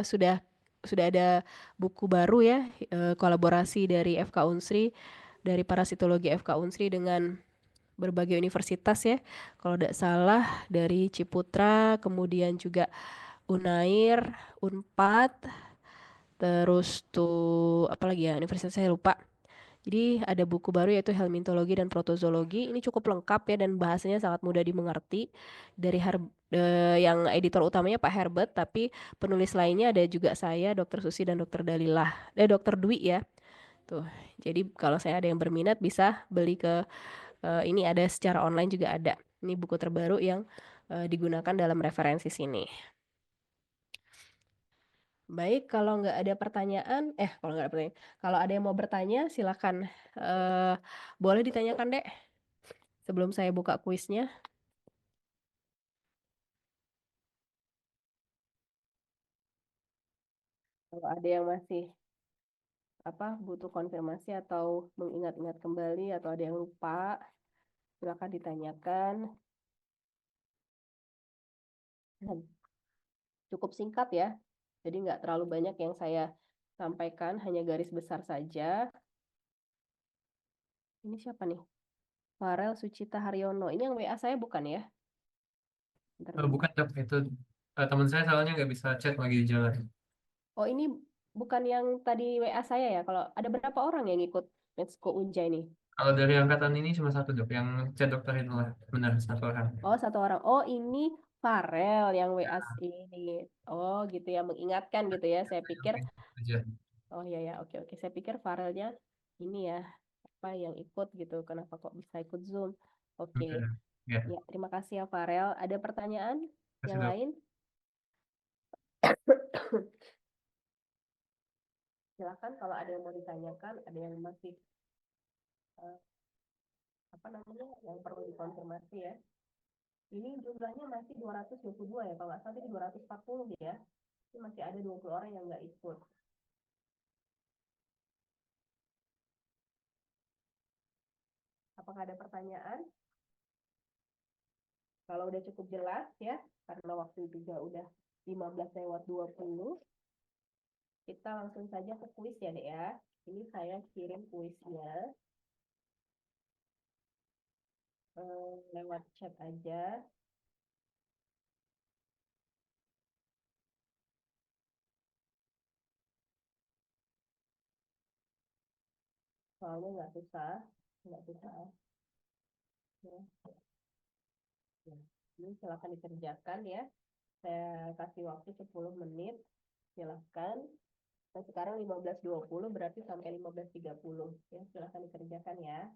sudah ada buku baru ya, kolaborasi dari FK Unsri, dari parasitologi FK Unsri dengan berbagai universitas ya. Kalau tidak salah dari Ciputra, kemudian juga Unair, Unpad, terus tuh apalagi ya universitas saya lupa. Jadi ada buku baru yaitu Helminthologi dan Protozoologi. Ini cukup lengkap ya dan bahasanya sangat mudah dimengerti. Dari yang editor utamanya Pak Herbert, tapi penulis lainnya ada juga saya, Dr. Susi dan Dr. Dalilah, Dr. Dwi ya. Tuh. Jadi kalau saya ada yang berminat bisa beli ke ini ada secara online juga ada. Ini buku terbaru yang digunakan dalam referensi sini. Baik, kalau nggak ada pertanyaan, kalau nggak ada pertanyaan, kalau ada yang mau bertanya, silakan boleh ditanyakan, Dek, sebelum saya buka kuisnya. Kalau ada yang masih butuh konfirmasi atau mengingat-ingat kembali atau ada yang lupa, silakan ditanyakan. Cukup singkat ya, jadi nggak terlalu banyak yang saya sampaikan, hanya garis besar saja. Ini siapa nih? Farel Sucita Haryono. Ini yang WA saya bukan ya? Bentar dulu. Bukan dok, itu teman saya soalnya nggak bisa chat lagi di jalan. Oh ini bukan yang tadi WA saya ya? Kalau ada berapa orang yang ikut Metsko Unja ini? Kalau dari angkatan ini cuma satu dok, yang chat dokter itu lah, benar satu orang. Oh satu orang. Oh ini Farel yang WA ini. Oh gitu ya, mengingatkan gitu ya. Saya pikir, Oke, aja. oh iya ya, oke oke. Saya pikir Farelnya ini ya, apa yang ikut gitu. Kenapa kok bisa ikut Zoom? Oke. Ya, Ya, terima kasih ya Farel. Ada pertanyaan kasih yang dok. lain? Silakan kalau ada yang mau ditanyakan, ada yang masih eh, yang perlu dikonfirmasi ya. Ini jumlahnya masih 222 ya, kalau nggak salah tadi 240 ya. Ini masih ada 20 orang yang nggak ikut. Apakah ada pertanyaan? Kalau udah cukup jelas ya, karena waktu juga udah 15:20, kita langsung saja ke kuis ya Dek ya. Ini saya kirim kuisnya lewat chat aja. Soalnya nggak susah. Ya. Ya. Ini silakan dikerjakan ya. Saya kasih waktu 10 menit. Silakan. Nah, sekarang 15:20 berarti sampai 15:30. Ya, silakan dikerjakan ya.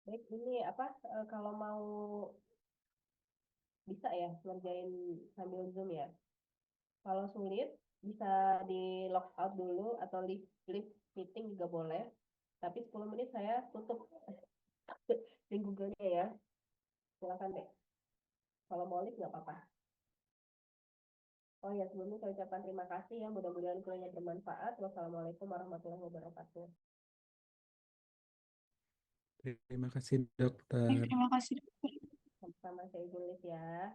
Baik, ini kalau mau bisa ya ngerjain sambil Zoom ya. Kalau sulit bisa di log out dulu atau leave meeting juga boleh. Tapi 10 menit saya tutup link Google-nya ya. Silakan deh. Kalau mau leave nggak apa-apa. Oh ya, sebelumnya saya ucapkan terima kasih ya. Mudah-mudahan kuliahnya bermanfaat. Wassalamualaikum warahmatullahi wabarakatuh. Terima kasih dokter. Terima kasih. Sama-sama saya izin live ya.